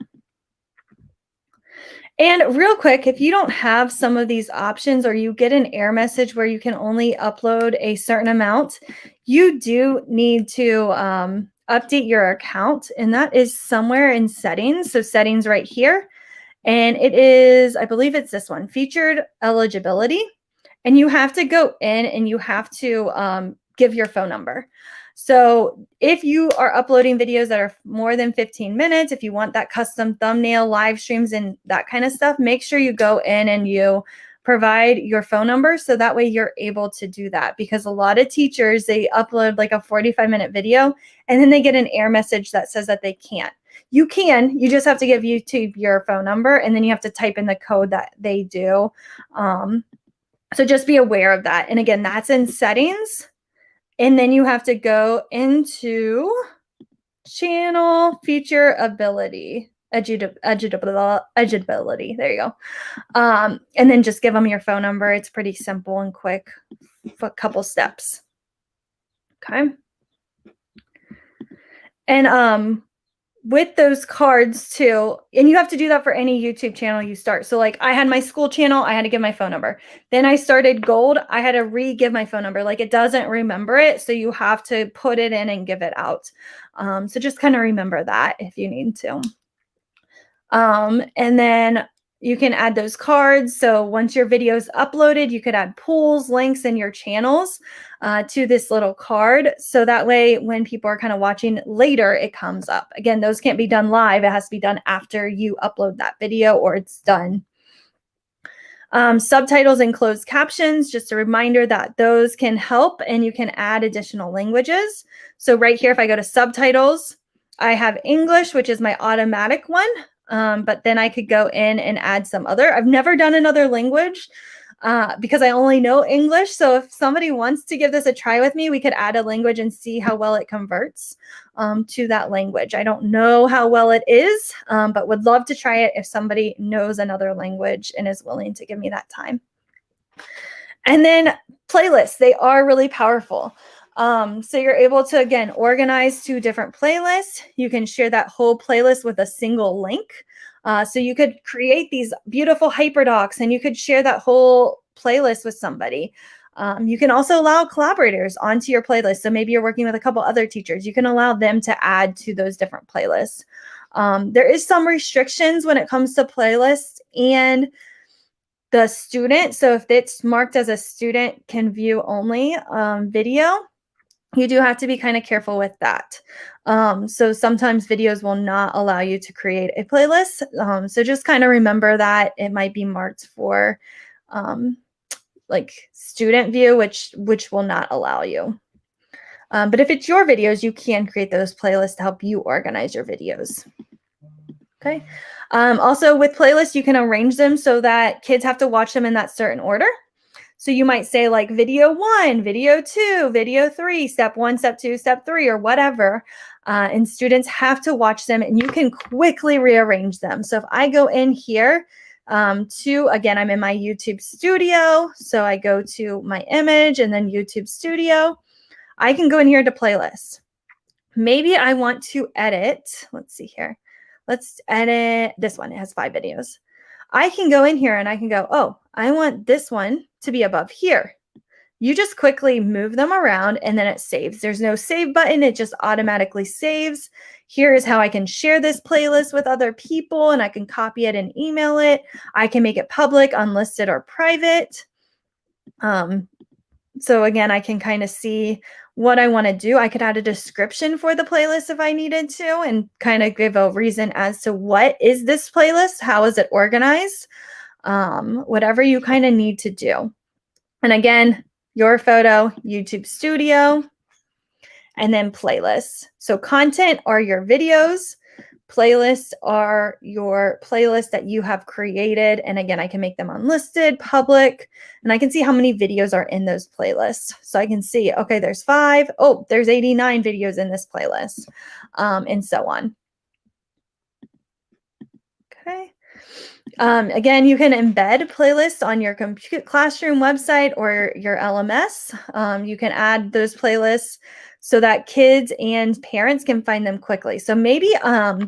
And real quick, if you don't have some of these options or you get an error message where you can only upload a certain amount, you do need to update your account, and that is somewhere in settings. So settings right here, And it is, I believe it's this one, featured eligibility. And you have to go in and you have to give your phone number. So if you are uploading videos that are more than 15 minutes, if you want that custom thumbnail, live streams, and that kind of stuff, make sure you go in and you provide your phone number so that way you're able to do that. Because a lot of teachers, they upload like a 45-minute video and then they get an error message that says that they can't. You can, you just have to give YouTube your phone number and then you have to type in the code that they do. So just be aware of that. And again, that's in settings. And then you have to go into channel feature ability, editability. There you go. And then just give them your phone number. It's pretty simple and quick, a couple steps. Okay. And with those cards too, and you have to do that for any YouTube channel you start. So like I had my school channel, I had to give my phone number. Then I started Gold, I had to re-give my phone number. Like it doesn't remember it, so you have to put it in and give it out. So just kind of remember that if you need to. And then you can add those cards. So once your video is uploaded, you could add pools, links in your channels to this little card. So that way, when people are kind of watching later, it comes up. Again, those can't be done live. It has to be done after you upload that video or it's done. Subtitles and closed captions, just a reminder that those can help and you can add additional languages. So right here, if I go to subtitles, I have English, which is my automatic one. But then I could go in and add some other. I've never done another language because I only know English. So if somebody wants to give this a try with me, we could add a language and see how well it converts to that language. I don't know how well it is, but would love to try it if somebody knows another language and is willing to give me that time. And then playlists, they are really powerful. So you're able to, again, organize 2 different playlists. You can share that whole playlist with a single link. So you could create these beautiful hyperdocs and you could share that whole playlist with somebody. You can also allow collaborators onto your playlist. So maybe you're working with a couple other teachers. You can allow them to add to those different playlists. There is some restrictions when it comes to playlists and the student. So if it's marked as a student can view only video, you do have to be kind of careful with that. So sometimes videos will not allow you to create a playlist. So just kind of remember that it might be marked for like student view, which will not allow you. But if it's your videos, you can create those playlists to help you organize your videos. Okay. Also with playlists, you can arrange them so that kids have to watch them in that certain order. So you might say like video 1, video 2, video 3, step 1, step 2, step 3, or whatever. And students have to watch them and you can quickly rearrange them. So if I go in here again, I'm in my YouTube studio. So I go to my image and then YouTube studio. I can go in here to playlist. Maybe I want to edit. Let's see here. Let's edit this one. It has 5 videos. I can go in here and I can go, oh, I want this one to be above here. You just quickly move them around and then it saves. There's no save button. It just automatically saves. Here is how I can share this playlist with other people and I can copy it and email it. I can make it public, unlisted, or private. So again, I can kind of see what I want to do. I could add a description for the playlist if I needed to and kind of give a reason as to what is this playlist? How is it organized? Whatever you kind of need to do. And again, your photo, YouTube Studio, and then playlists. So content are your videos. Playlists are your playlists that you have created. And again, I can make them unlisted, public, and I can see how many videos are in those playlists. So I can see, okay, there's 5. Oh, there's 89 videos in this playlist, and so on. Okay. Again, you can embed playlists on your classroom website or your LMS. You can add those playlists so that kids and parents can find them quickly. So maybe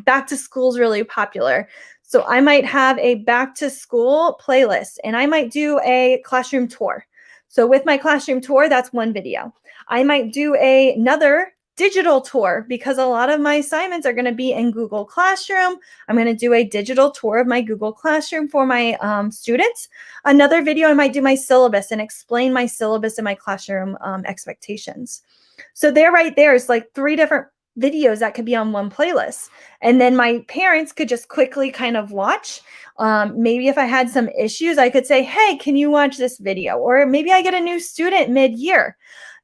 back to school is really popular. So I might have a back to school playlist and I might do a classroom tour. So with my classroom tour, that's one video. I might do another digital tour, because a lot of my assignments are going to be in Google Classroom. I'm going to do a digital tour of my Google Classroom for my students. Another video, I might do my syllabus and explain my syllabus and my classroom expectations. So right there is like 3 different videos that could be on one playlist. And then my parents could just quickly kind of watch. Maybe if I had some issues, I could say, hey, can you watch this video? Or maybe I get a new student mid-year.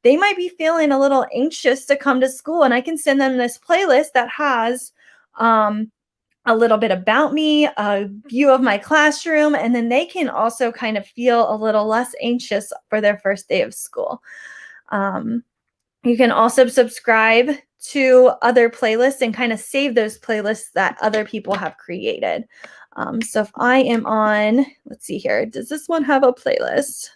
They might be feeling a little anxious to come to school, and I can send them this playlist that has a little bit about me, a view of my classroom, and then they can also kind of feel a little less anxious for their first day of school. You can also subscribe to other playlists and kind of save those playlists that other people have created. So if I am on, let's see here, does this one have a playlist?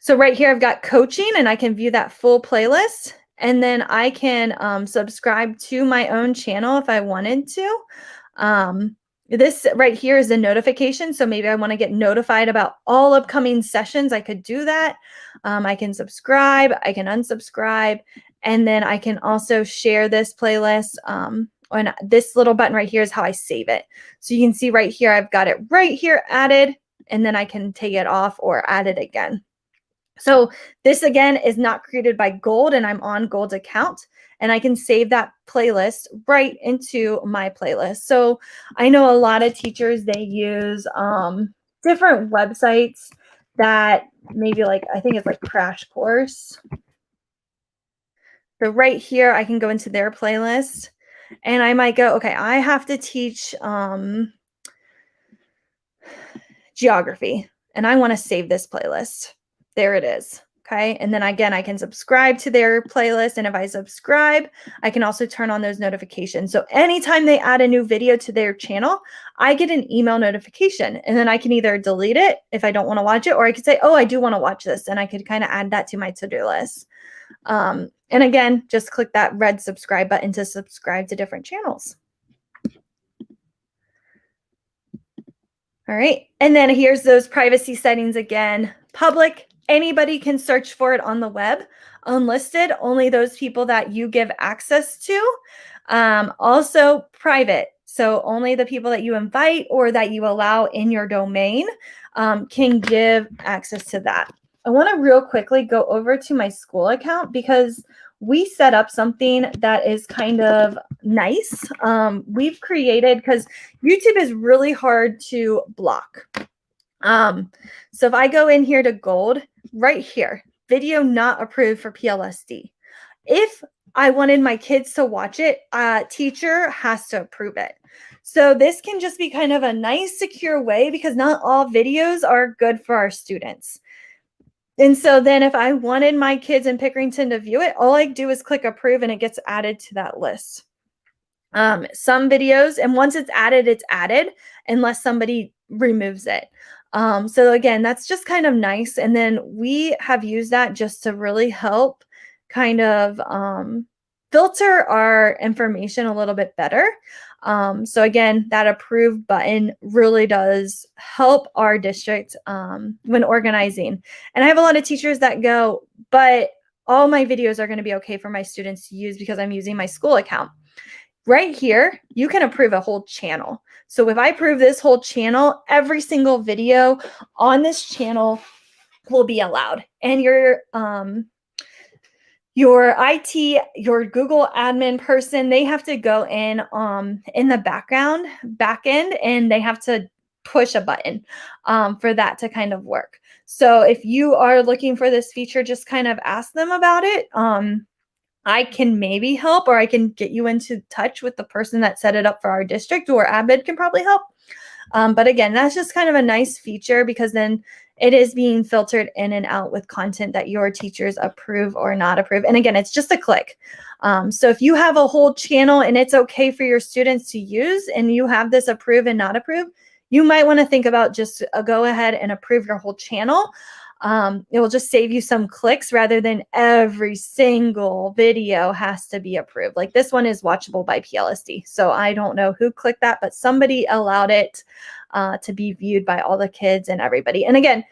So right here, I've got coaching, and I can view that full playlist. And then I can subscribe to my own channel if I wanted to. This right here is a notification. So maybe I want to get notified about all upcoming sessions. I could do that. I can subscribe, I can unsubscribe, and then I can also share this playlist. And this little button right here is how I save it. So you can see right here, I've got it right here added, and then I can take it off or add it again. So this again is not created by Gold, and I'm on Gold's account, and I can save that playlist right into my playlist. So I know a lot of teachers, they use different websites that maybe like, I think it's like Crash Course. So right here, I can go into their playlist, and I might go, okay, I have to teach geography, and I want to save this playlist. There it is. Okay. And then again, I can subscribe to their playlist. And if I subscribe, I can also turn on those notifications. So anytime they add a new video to their channel, I get an email notification, and then I can either delete it if I don't want to watch it, or I could say, oh, I do want to watch this. And I could kind of add that to my to-do list. And again, just click that red subscribe button to subscribe to different channels. All right. And then here's those privacy settings again. Public, anybody can search for it on the web. Unlisted, only those people that you give access to. Also private, so only the people that you invite or that you allow in your domain can give access to that. I want to real quickly go over to my school account, because we set up something that is kind of nice. We've created, because YouTube is really hard to block. So if I go in here to Gold, right here, video not approved for PLSD. If I wanted my kids to watch it, teacher has to approve it. So this can just be kind of a nice, secure way, because not all videos are good for our students. And so then if I wanted my kids in Pickerington to view it, all I do is click approve, and it gets added to that list. Some videos, and once it's added unless somebody removes it. So again, that's just kind of nice. And then we have used that just to really help kind of filter our information a little bit better. So again, that approve button really does help our district when organizing. And I have a lot of teachers that go, but all my videos are going to be okay for my students to use because I'm using my school account. Right here, you can approve a whole channel. So if I approve this whole channel, every single video on this channel will be allowed. And your IT, your Google admin person, they have to go in the back end, and they have to push a button for that to kind of work. So if you are looking for this feature, just kind of ask them about it. I can maybe help, or I can get you into touch with the person that set it up for our district, or admin can probably help. But again, that's just kind of a nice feature, because then it is being filtered in and out with content that your teachers approve or not approve. And again, it's just a click. So if you have a whole channel and it's okay for your students to use, and you have this approve and not approve, you might want to think about just go ahead and approve your whole channel. It will just save you some clicks, rather than every single video has to be approved. Like this one is watchable by PLSD. So I don't know who clicked that, but somebody allowed it to be viewed by all the kids and everybody. And again,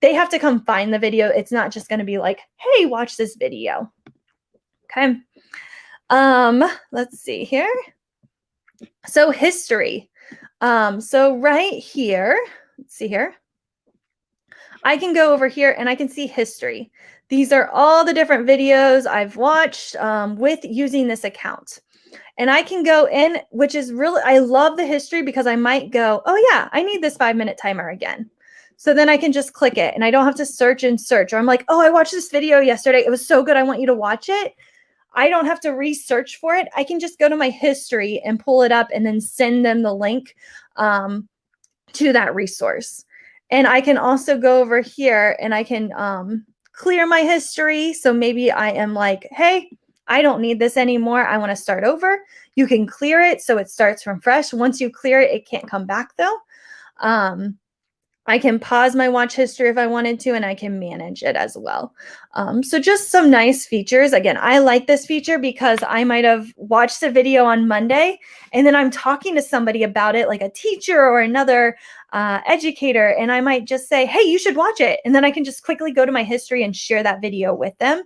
they have to come find the video. It's not just going to be like, hey, watch this video. Okay. Let's see here. So history. So right here, let's see here. I can go over here and I can see history. These are all the different videos I've watched with using this account. And I can go in, which is really, I love the history because I might go, oh yeah, I need this 5-minute timer again. So then I can just click it and I don't have to search and search. Or I'm like, oh, I watched this video yesterday. It was so good. I want you to watch it. I don't have to research for it. I can just go to my history and pull it up and then send them the link to that resource. And I can also go over here and I can clear my history. So maybe I am like, hey, I don't need this anymore. I want to start over. You can clear it so it starts from fresh. Once you clear it, it can't come back though. I can pause my watch history if I wanted to, and I can manage it as well. So just some nice features. Again, I like this feature because I might have watched a video on Monday and then I'm talking to somebody about it, like a teacher or another educator, and I might just say, hey, you should watch it. And then I can just quickly go to my history and share that video with them.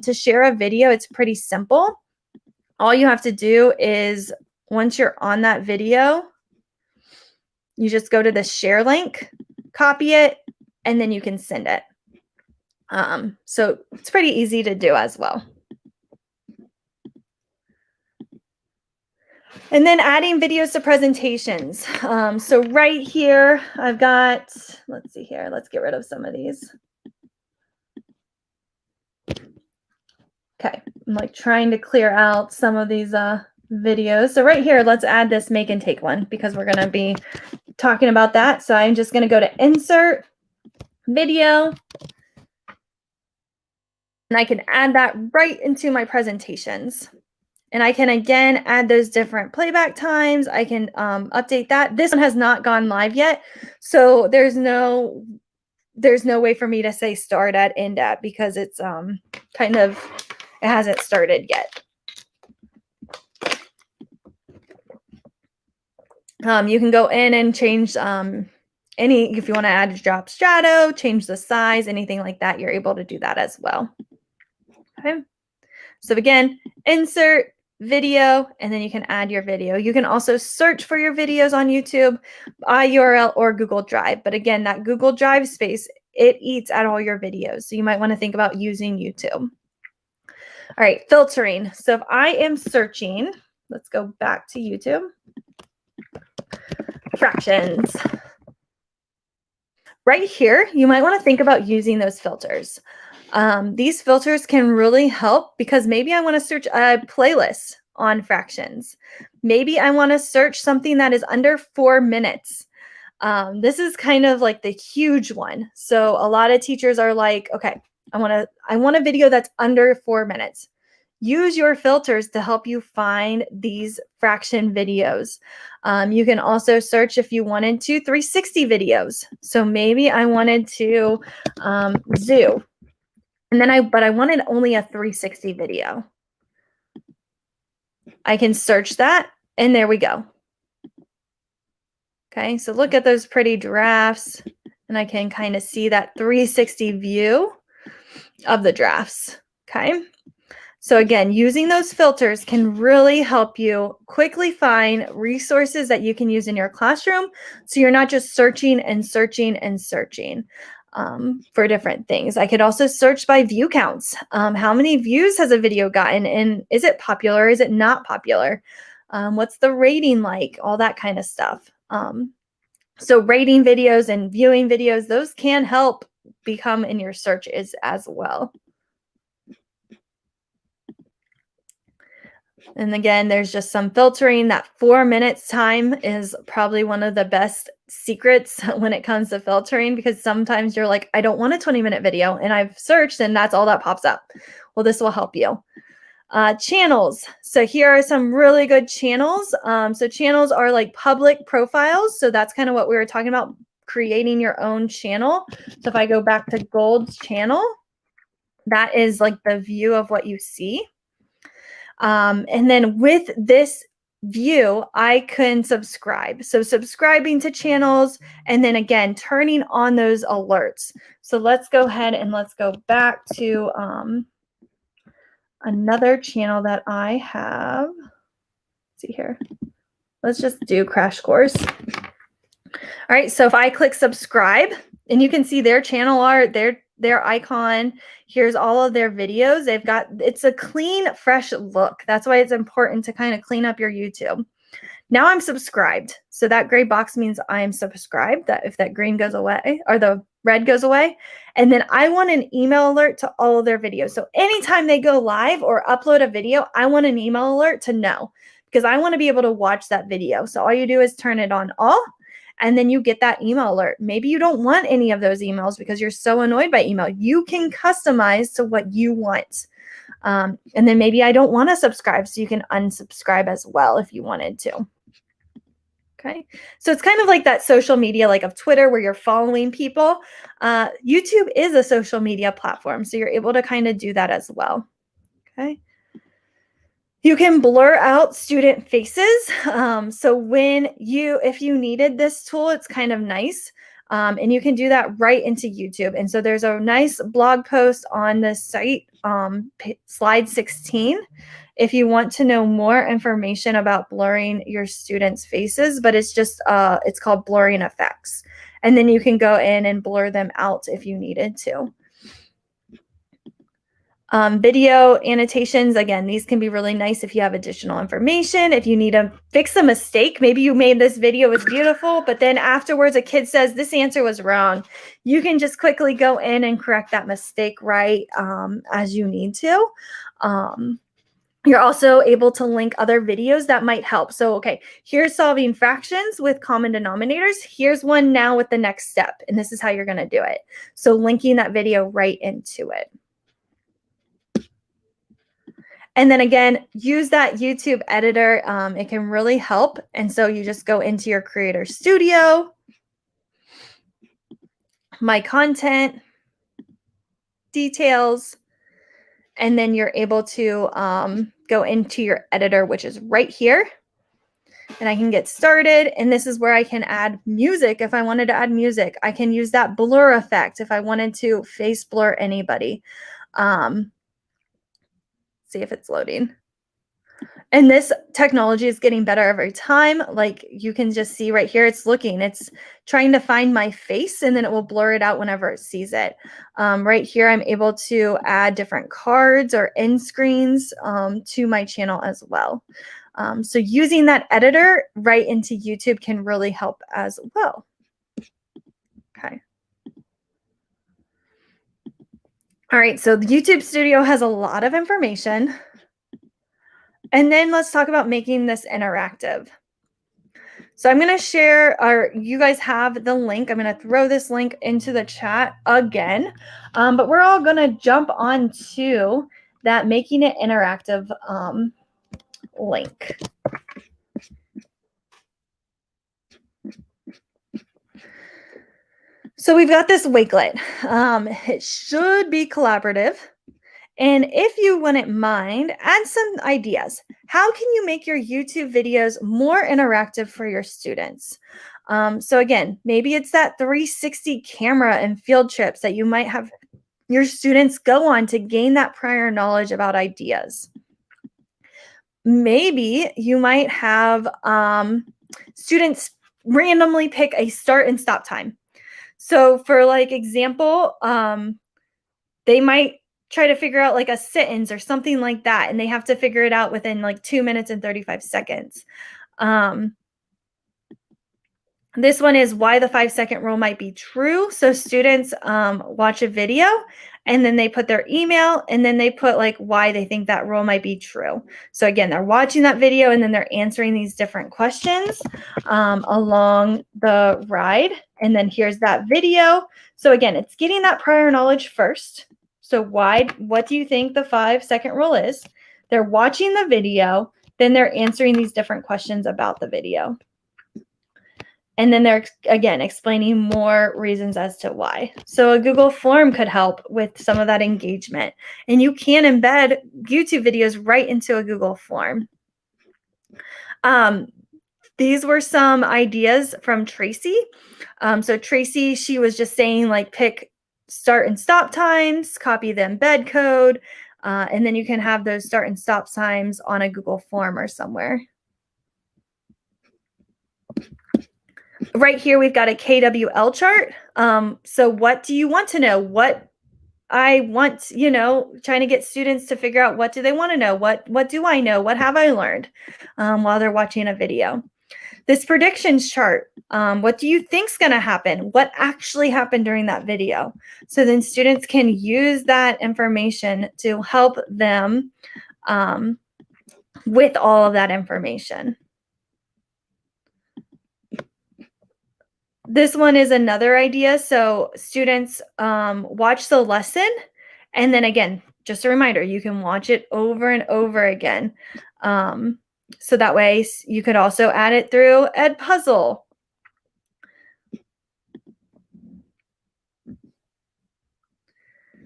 To share a video, it's pretty simple. All you have to do is once you're on that video, you just go to the share link, copy it, and then you can send it. So it's pretty easy to do as well. And then adding videos to presentations. So right here, I've got, let's see here, let's get rid of some of these. Okay, I'm like trying to clear out some of these videos. So right here, let's add this make and take one because we're gonna be talking about that. So I'm just gonna go to insert, video, and I can add that right into my presentations. And I can again add those different playback times. I can update that. This one has not gone live yet. So there's no way for me to say start at, end at, because it's kind of, it hasn't started yet. You can go in and change if you want to add a drop shadow, change the size, anything like that, you're able to do that as well. Okay. So again, insert, video, and then you can add your video. You can also search for your videos on YouTube by URL or Google Drive. But again, that Google Drive space, it eats at all your videos. So you might want to think about using YouTube. All right, filtering. So if I am searching, let's go back to YouTube. Fractions. Right here, you might want to think about using those filters. These filters can really help because maybe I want to search a playlist on fractions. Maybe I want to search something that is under 4 minutes. This is kind of like the huge one. So a lot of teachers are like, okay, I want a video that's under 4 minutes. Use your filters to help you find these fraction videos. You can also search if you wanted to 360 videos. So maybe I wanted to zoo. And then but I wanted only a 360 video. I can search that, and there we go. Okay, so look at those pretty drafts, and I can kind of see that 360 view of the drafts. Okay, so again, using those filters can really help you quickly find resources that you can use in your classroom, so you're not just searching and searching and searching. For different things. I could also search by view counts. How many views has a video gotten, and is it popular? Is it not popular? What's the rating like? All that kind of stuff. So rating videos and viewing videos, those can help become in your searches as well. And again, there's just some filtering. That 4 minutes time is probably one of the best secrets when it comes to filtering, because sometimes you're like, I don't want a 20-minute video, and I've searched and that's all that pops up. Well, this will help you. Channels. So here are some really good channels. So channels are like public profiles. So that's kind of what we were talking about, creating your own channel. So if I go back to Gold's channel, that is like the view of what you see. And then with this view, I can subscribe. So subscribing to channels, and then again, turning on those alerts. So let's go ahead and let's go back to another channel that I have. Let's see here. Let's just do Crash Course. All right, so if I click subscribe, and you can see their channel art, their icon, here's all of their videos. It's a clean, fresh look. That's why it's important to kind of clean up your YouTube. Now I'm subscribed. So that gray box means I'm subscribed, that if that green goes away or the red goes away. And then I want an email alert to all of their videos. So anytime they go live or upload a video, I want an email alert to know, because I want to be able to watch that video. So all you do is turn it on all, and then you get that email alert. Maybe you don't want any of those emails because you're so annoyed by email. You can customize to what you want. And then maybe I don't want to subscribe, so you can unsubscribe as well if you wanted to. Okay, so it's kind of like that social media, like of Twitter, where you're following people. YouTube is a social media platform, so you're able to kind of do that as well. Okay. You can blur out student faces. So if you needed this tool, it's kind of nice. And you can do that right into YouTube. And so there's a nice blog post on the site, slide 16, if you want to know more information about blurring your students' faces, but it's called blurring effects. And then you can go in and blur them out if you needed to. Video annotations, again, these can be really nice if you have additional information. If you need to fix a mistake, maybe you made this video was beautiful, but then afterwards a kid says this answer was wrong. You can just quickly go in and correct that mistake right as you need to. You're also able to link other videos that might help. So, okay, here's solving fractions with common denominators. Here's one now with the next step, and this is how you're going to do it. So linking that video right into it. And then again, use that YouTube editor. It can really help. And so you just go into your Creator Studio, My Content, Details, and then you're able to go into your editor, which is right here. And I can get started. And this is where I can add music. If I wanted to add music, I can use that blur effect if I wanted to face blur anybody. See if it's loading. And this technology is getting better every time. Like you can just see right here, it's trying to find my face, and then it will blur it out whenever it sees it. Right here, I'm able to add different cards or end screens to my channel as well. So using that editor right into YouTube can really help as well. Okay. All right, so the YouTube Studio has a lot of information. And then let's talk about making this interactive. So I'm going to share, you guys have the link. I'm going to throw this link into the chat again. But we're all going to jump onto that making it interactive link. So we've got this Wakelet. It should be collaborative. And if you wouldn't mind, add some ideas. How can you make your YouTube videos more interactive for your students? So again, maybe it's that 360 camera and field trips that you might have your students go on to gain that prior knowledge about ideas. Maybe you might have students randomly pick a start and stop time. So for like example, they might try to figure out like a sentence or something like that, and they have to figure it out within like 2 minutes and 35 seconds. This one is why the 5-second rule might be true. So students watch a video, and then they put their email, and then they put like why they think that rule might be true. So again, they're watching that video, and then they're answering these different questions along the ride. And then here's that video. So again, it's getting that prior knowledge first. So what do you think the 5-second rule is? They're watching the video, then they're answering these different questions about the video. And then they're, again, explaining more reasons as to why. So a Google form could help with some of that engagement. And you can embed YouTube videos right into a Google form. These were some ideas from Tracy. So Tracy, she was just saying like pick start and stop times, copy the embed code, And then you can have those start and stop signs on a Google form or somewhere. Right here, we've got a KWL chart. So what do you want to know? What I want, trying to get students to figure out, what do they want to know? What do I know? What have I learned while they're watching a video? This predictions chart, what do you think's going to happen? What actually happened during that video? So then students can use that information to help them with all of that information. This one is another idea. So students watch the lesson, and then again, just a reminder, you can watch it over and over again. So that way you could also add it through Edpuzzle.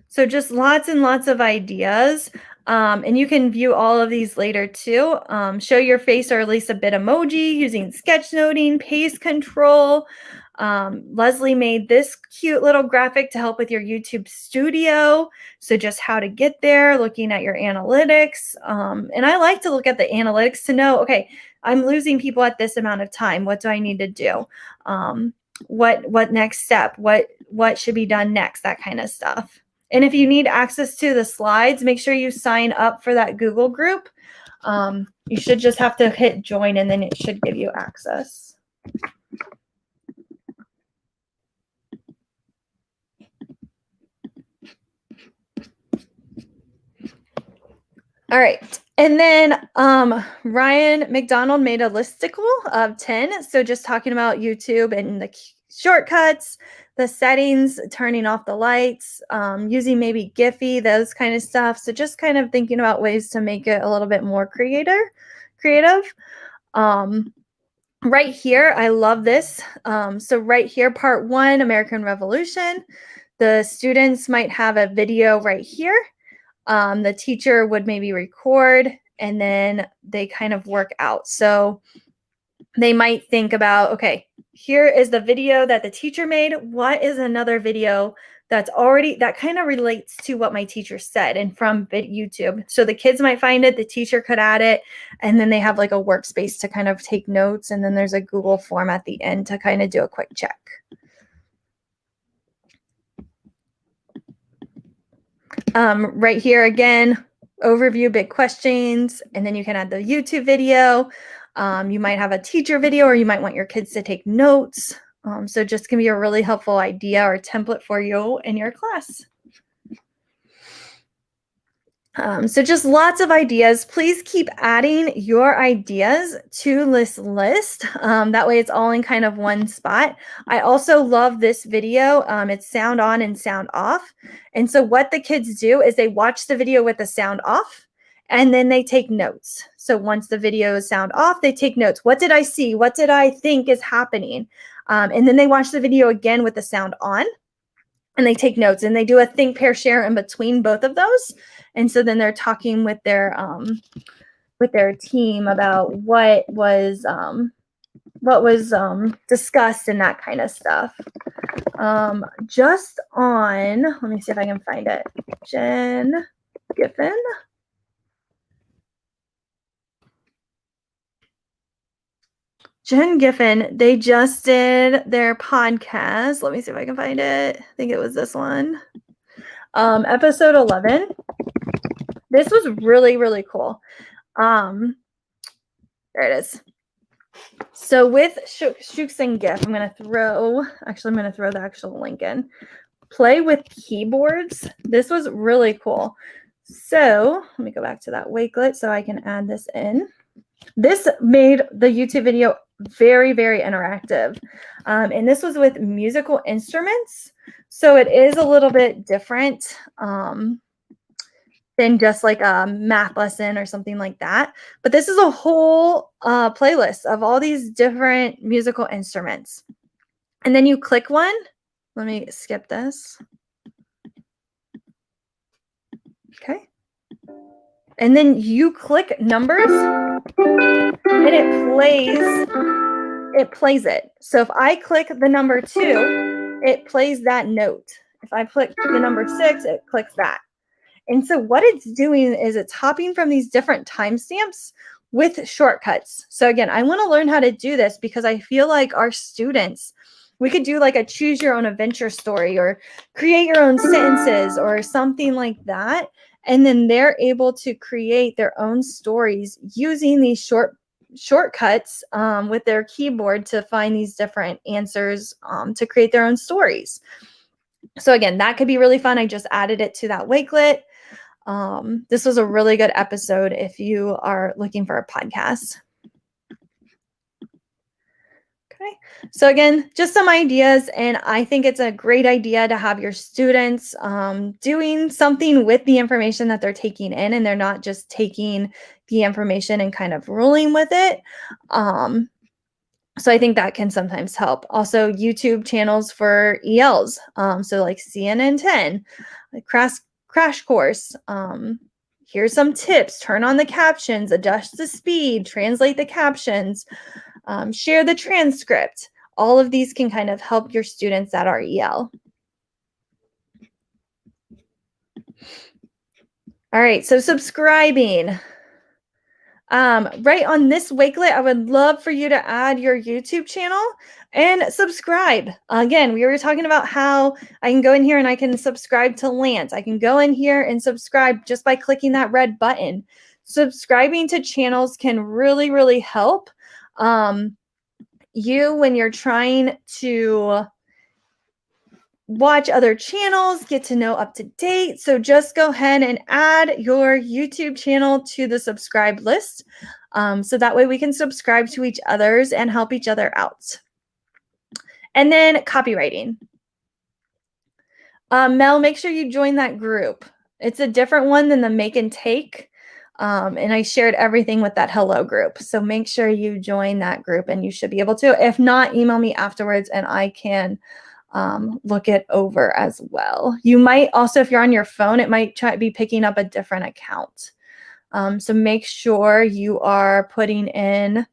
So just lots and lots of ideas. And you can view all of these later too. Show your face or at least a bit emoji using sketchnoting, pace control. Leslie made this cute little graphic to help with your YouTube studio. So just how to get there, looking at your analytics. And I like to look at the analytics to know, okay, I'm losing people at this amount of time. What do I need to do? What next step? What should be done next? That kind of stuff. And if you need access to the slides, make sure you sign up for that Google group. You should just have to hit join, and then it should give you access. All right. And then Ryan McDonald made a listicle of 10. So just talking about YouTube and the shortcuts, the settings, turning off the lights, using maybe Giphy, those kind of stuff. So just kind of thinking about ways to make it a little bit more creative. Right here, I love this. So right here, part 1, American Revolution. The students might have a video right here. The teacher would maybe record, and then they kind of work out. So they might think about, okay, here is the video that the teacher made. What is another video that kind of relates to what my teacher said and from YouTube? So the kids might find it, the teacher could add it, and then they have like a workspace to kind of take notes. And then there's a Google form at the end to kind of do a quick check. Right here again, overview, big questions, and then you can add the YouTube video. You might have a teacher video, or you might want your kids to take notes. So just can be a really helpful idea or template for you in your class. So just lots of ideas. Please keep adding your ideas to this list. That way it's all in kind of one spot. I also love this video. It's sound on and sound off. And so what the kids do is they watch the video with the sound off, and then they take notes. So once the video is sound off, they take notes. What did I see? What did I think is happening? And then they watch the video again with the sound on, and they take notes, and they do a think, pair, share in between both of those. And so then they're talking with their team about what was discussed and that kind of stuff. Just on, let me see if I can find it. Jen Giffen. Jen Giffen, they just did their podcast. Let me see if I can find it. I think it was this one. Episode 11. This was really, really cool. There it is. So with Shooks and GIF, I'm going to throw the actual link in. Play with keyboards. This was really cool. So let me go back to that Wakelet so I can add this in. This made the YouTube video very, very interactive. And this was with musical instruments. So it is a little bit different than just like a math lesson or something like that. But this is a whole playlist of all these different musical instruments. And then you click one. Let me skip this. Okay. And then you click numbers, and it plays it. So if I click the number 2, it plays that note. If I click the number 6, it clicks that. And so what it's doing is it's hopping from these different timestamps with shortcuts. So again, I want to learn how to do this because I feel like our students, we could do like a choose your own adventure story or create your own sentences or something like that. And then they're able to create their own stories using these shortcuts with their keyboard to find these different answers to create their own stories. So again, that could be really fun. I just added it to that Wakelet. This was a really good episode if you are looking for a podcast. Okay, so again, just some ideas, and I think it's a great idea to have your students doing something with the information that they're taking in, and they're not just taking the information and kind of rolling with it. So I think that can sometimes help. Also, YouTube channels for ELs, so like CNN 10, like Crash Course. Here's some tips. Turn on the captions, adjust the speed, translate the captions, share the transcript. All of these can kind of help your students that are EL. All right, so subscribing. Right on this Wakelet, I would love for you to add your YouTube channel and subscribe. Again, we were talking about how I can go in here and I can subscribe to Lance. I can go in here and subscribe just by clicking that red button. Subscribing to channels can really, really help you when you're trying to watch other channels, get to know up to date. So just go ahead and add your YouTube channel to the subscribe list. So that way we can subscribe to each other's and help each other out. And then copywriting. Mel, make sure you join that group. It's a different one than the make and take. And I shared everything with that hello group. So make sure you join that group and you should be able to. If not, email me afterwards and I can look it over as well. You might also, if you're on your phone, it might be picking up a different account. So make sure you are putting in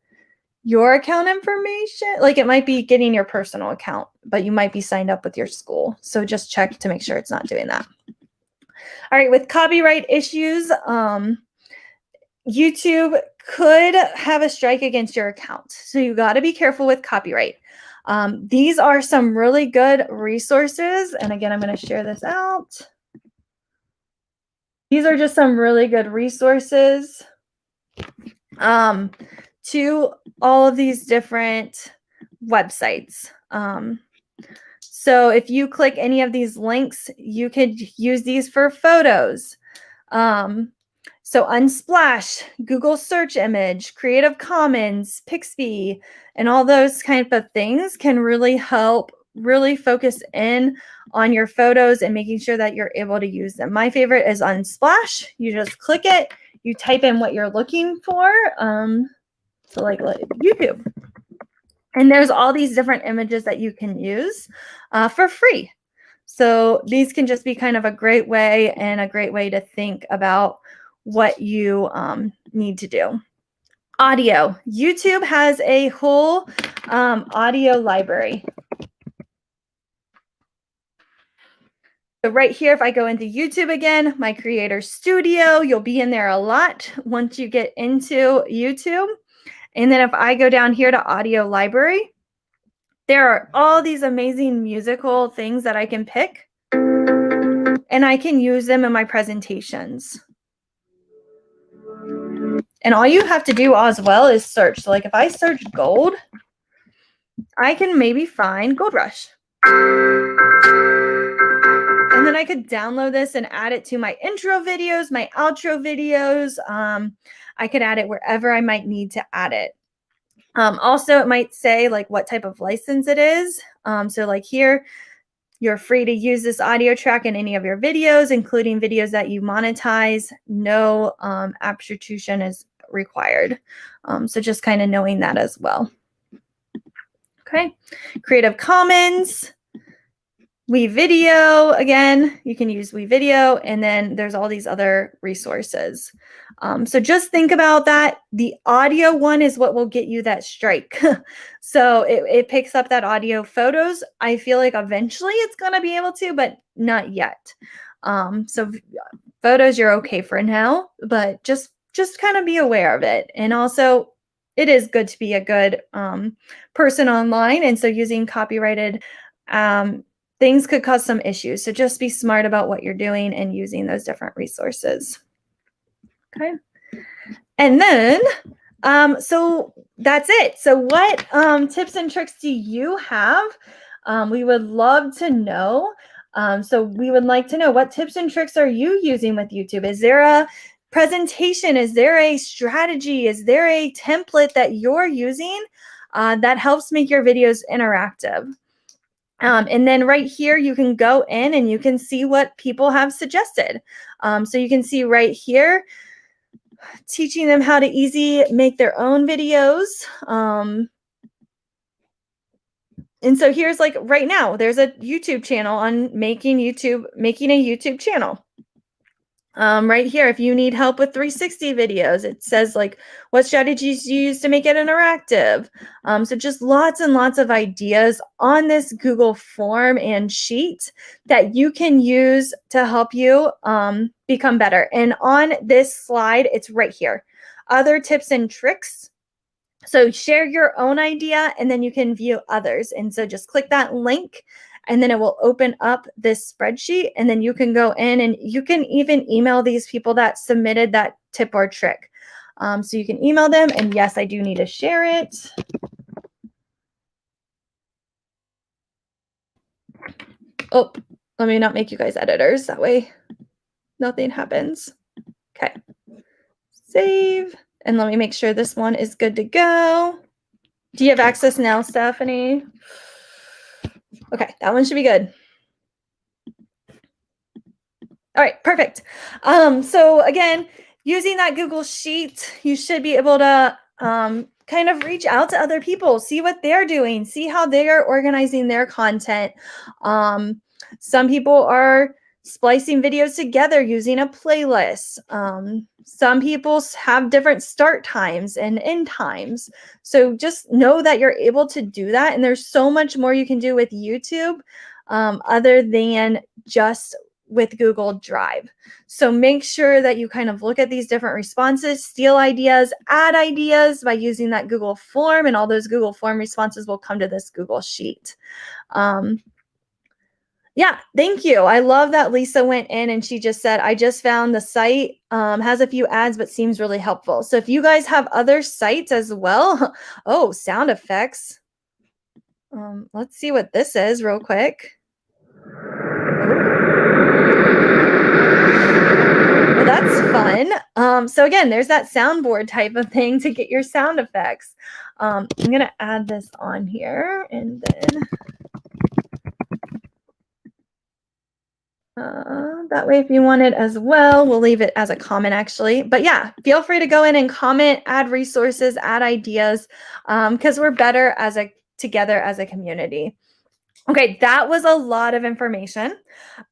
your account information. Like it might be getting your personal account, but you might be signed up with your school. So just check to make sure it's not doing that. All right, with copyright issues, YouTube could have a strike against your account. So you got to be careful with copyright. These are some really good resources. And again, I'm going to share this out. These are just some really good resources to all of these different websites. So if you click any of these links, you could use these for photos. So Unsplash, Google search image, Creative Commons, Pixby, and all those kind of things can really help really focus in on your photos and making sure that you're able to use them. My favorite is Unsplash. You just click it, you type in what you're looking for. So like YouTube. And there's all these different images that you can use for free. So these can just be kind of a great way and a great way to think about what you need to do. Audio. YouTube has a whole audio library. So right here, if I go into YouTube again, my creator studio, you'll be in there a lot once you get into YouTube. And then if I go down here to audio library, there are all these amazing musical things that I can pick and I can use them in my presentations. And all you have to do as well is search. So like if I search gold, I can maybe find Gold Rush. And then I could download this and add it to my intro videos, my outro videos. I could add it wherever I might need to add it. Also, it might say like what type of license it is. So like here, you're free to use this audio track in any of your videos, including videos that you monetize. No attribution is required. So just kind of knowing that as well. Okay, Creative Commons, WeVideo, again, you can use WeVideo, and then there's all these other resources. So just think about that. The audio one is what will get you that strike. So it picks up that audio photos. I feel like eventually it's going to be able to, but not yet. So Photos, you're okay for now, but just kind of be aware of it. And also, it is good to be a good person online, and so using copyrighted things could cause some issues. So just be smart about what you're doing and using those different resources. Okay. And then, so that's it. So what tips and tricks do you have? We would love to know. So we would like to know, what tips and tricks are you using with YouTube? Is there a presentation? Is there a strategy? Is there a template that you're using that helps make your videos interactive? And then right here, you can go in and you can see what people have suggested. So you can see right here, teaching them how to easy make their own videos. And so here's, like, right now, there's a YouTube channel on making a YouTube channel. Right here, if you need help with 360 videos, it says, like, what strategies you use to make it interactive. So just lots and lots of ideas on this Google form and sheet that you can use to help you become better. And on this slide, it's right here. Other tips and tricks. So share your own idea, and then you can view others. And so just click that link, and then it will open up this spreadsheet, and then you can go in and you can even email these people that submitted that tip or trick. So you can email them, and yes, I do need to share it. Oh, let me not make you guys editors. That way nothing happens. Okay, save. And let me make sure this one is good to go. Do you have access now, Stephanie? Okay, that one should be good. All right, perfect. So again, using that Google Sheet, you should be able to kind of reach out to other people, see what they're doing, see how they are organizing their content. Some people are splicing videos together using a playlist. Some people have different start times and end times. So just know that you're able to do that. And there's so much more you can do with YouTube other than just with Google Drive. So make sure that you kind of look at these different responses, steal ideas, add ideas by using that Google form, and all those Google form responses will come to this Google Sheet. Yeah, thank you. I love that Lisa went in and she just said, I just found the site has a few ads, but seems really helpful. So if you guys have other sites as well, oh, sound effects. Let's see what this is real quick. Well, that's fun. So again, there's that soundboard type of thing to get your sound effects. I'm going to add this on here, and then that way, if you want it as well, we'll leave it as a comment actually. But yeah, feel free to go in and comment, add resources, add ideas, because we're better together as a community. Okay, that was a lot of information,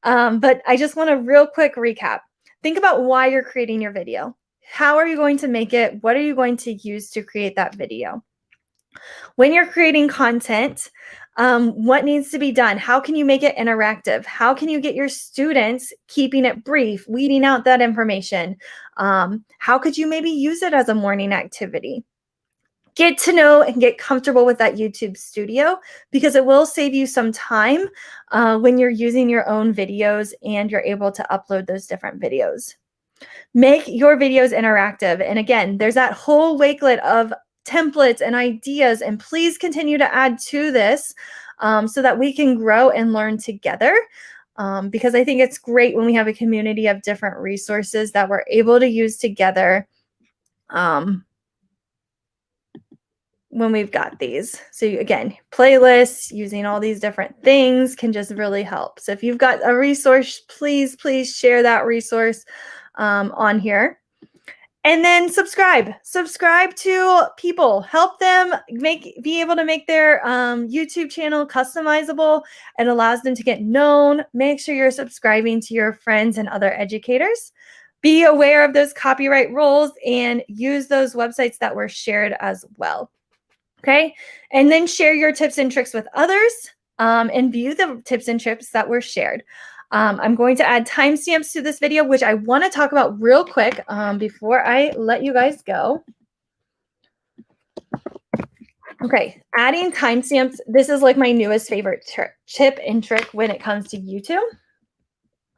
but I just want to real quick recap. Think about why you're creating your video. How are you going to make it? What are you going to use to create that video? When you're creating content, what needs to be done? How can you make it interactive? How can you get your students keeping it brief, weeding out that information? How could you maybe use it as a morning activity? Get to know and get comfortable with that YouTube studio, because it will save you some time when you're using your own videos and you're able to upload those different videos. Make your videos interactive. And again, there's that whole wakelet of templates and ideas, and please continue to add to this so that we can grow and learn together. Because I think it's great when we have a community of different resources that we're able to use together when we've got these. So again, playlists, using all these different things can just really help. So if you've got a resource, please share that resource on here. And then subscribe to people, help them be able to make their YouTube channel customizable. It allows them to get known. Make sure you're subscribing to your friends and other educators. Be aware of those copyright rules and use those websites that were shared as well. Okay, and then share your tips and tricks with others and view the tips and tricks that were shared. I'm going to add timestamps to this video, which I want to talk about real quick before I let you guys go. Okay, adding timestamps. This is like my newest favorite tip and trick when it comes to YouTube.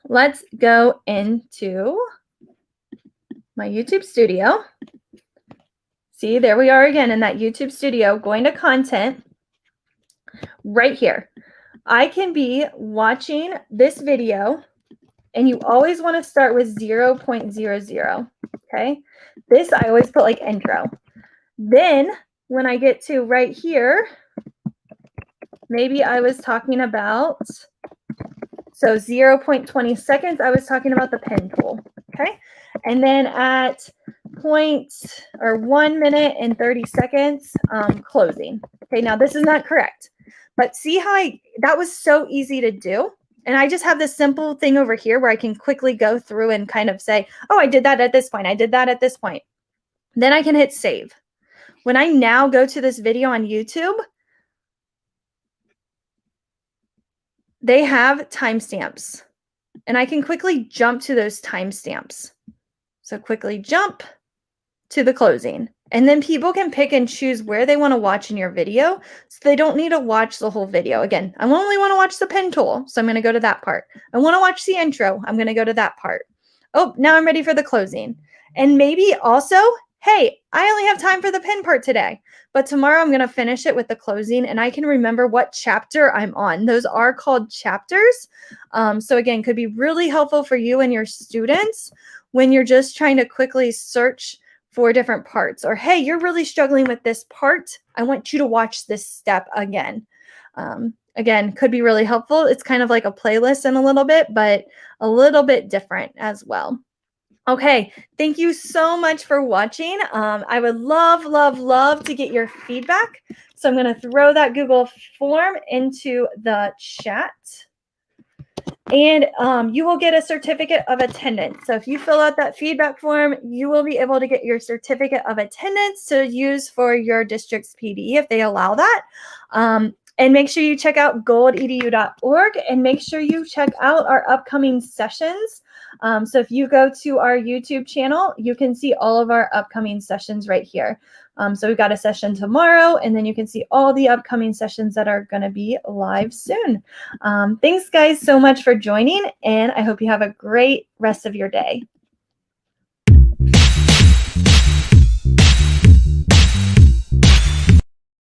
Let's go into my YouTube studio. See, there we are again in that YouTube studio, going to content right here. I can be watching this video, and you always want to start with 0.00, okay? This I always put like intro. Then when I get to right here, maybe I was talking about, so 0.20 seconds, I was talking about the pen tool, okay? And then at 1 minute and 30 seconds, closing. Okay, now this is not correct, but see how that was so easy to do. And I just have this simple thing over here where I can quickly go through and kind of say, oh, I did that at this point. I did that at this point. Then I can hit save. When I now go to this video on YouTube, they have timestamps, and I can quickly jump to those timestamps. So quickly jump to the closing. And then people can pick and choose where they want to watch in your video. So they don't need to watch the whole video. Again, I only want to watch the pen tool. So I'm going to go to that part. I want to watch the intro. I'm going to go to that part. Oh, now I'm ready for the closing. And maybe also, hey, I only have time for the pen part today, but tomorrow I'm going to finish it with the closing, and I can remember what chapter I'm on. Those are called chapters. So again, could be really helpful for you and your students when you're just trying to quickly search for different parts, or hey, you're really struggling with this part. I want you to watch this step again. Again, could be really helpful. It's kind of like a playlist in a little bit, but a little bit different as well. Okay, thank you so much for watching. I would love, love, love to get your feedback. So I'm going to throw that Google form into the chat. And you will get a certificate of attendance. So if you fill out that feedback form, you will be able to get your certificate of attendance to use for your district's PD if they allow that. And make sure you check out goldedu.org, and make sure you check out our upcoming sessions. So if you go to our YouTube channel, you can see all of our upcoming sessions right here. So we've got a session tomorrow, and then you can see all the upcoming sessions that are going to be live soon. Thanks, guys, so much for joining, and I hope you have a great rest of your day.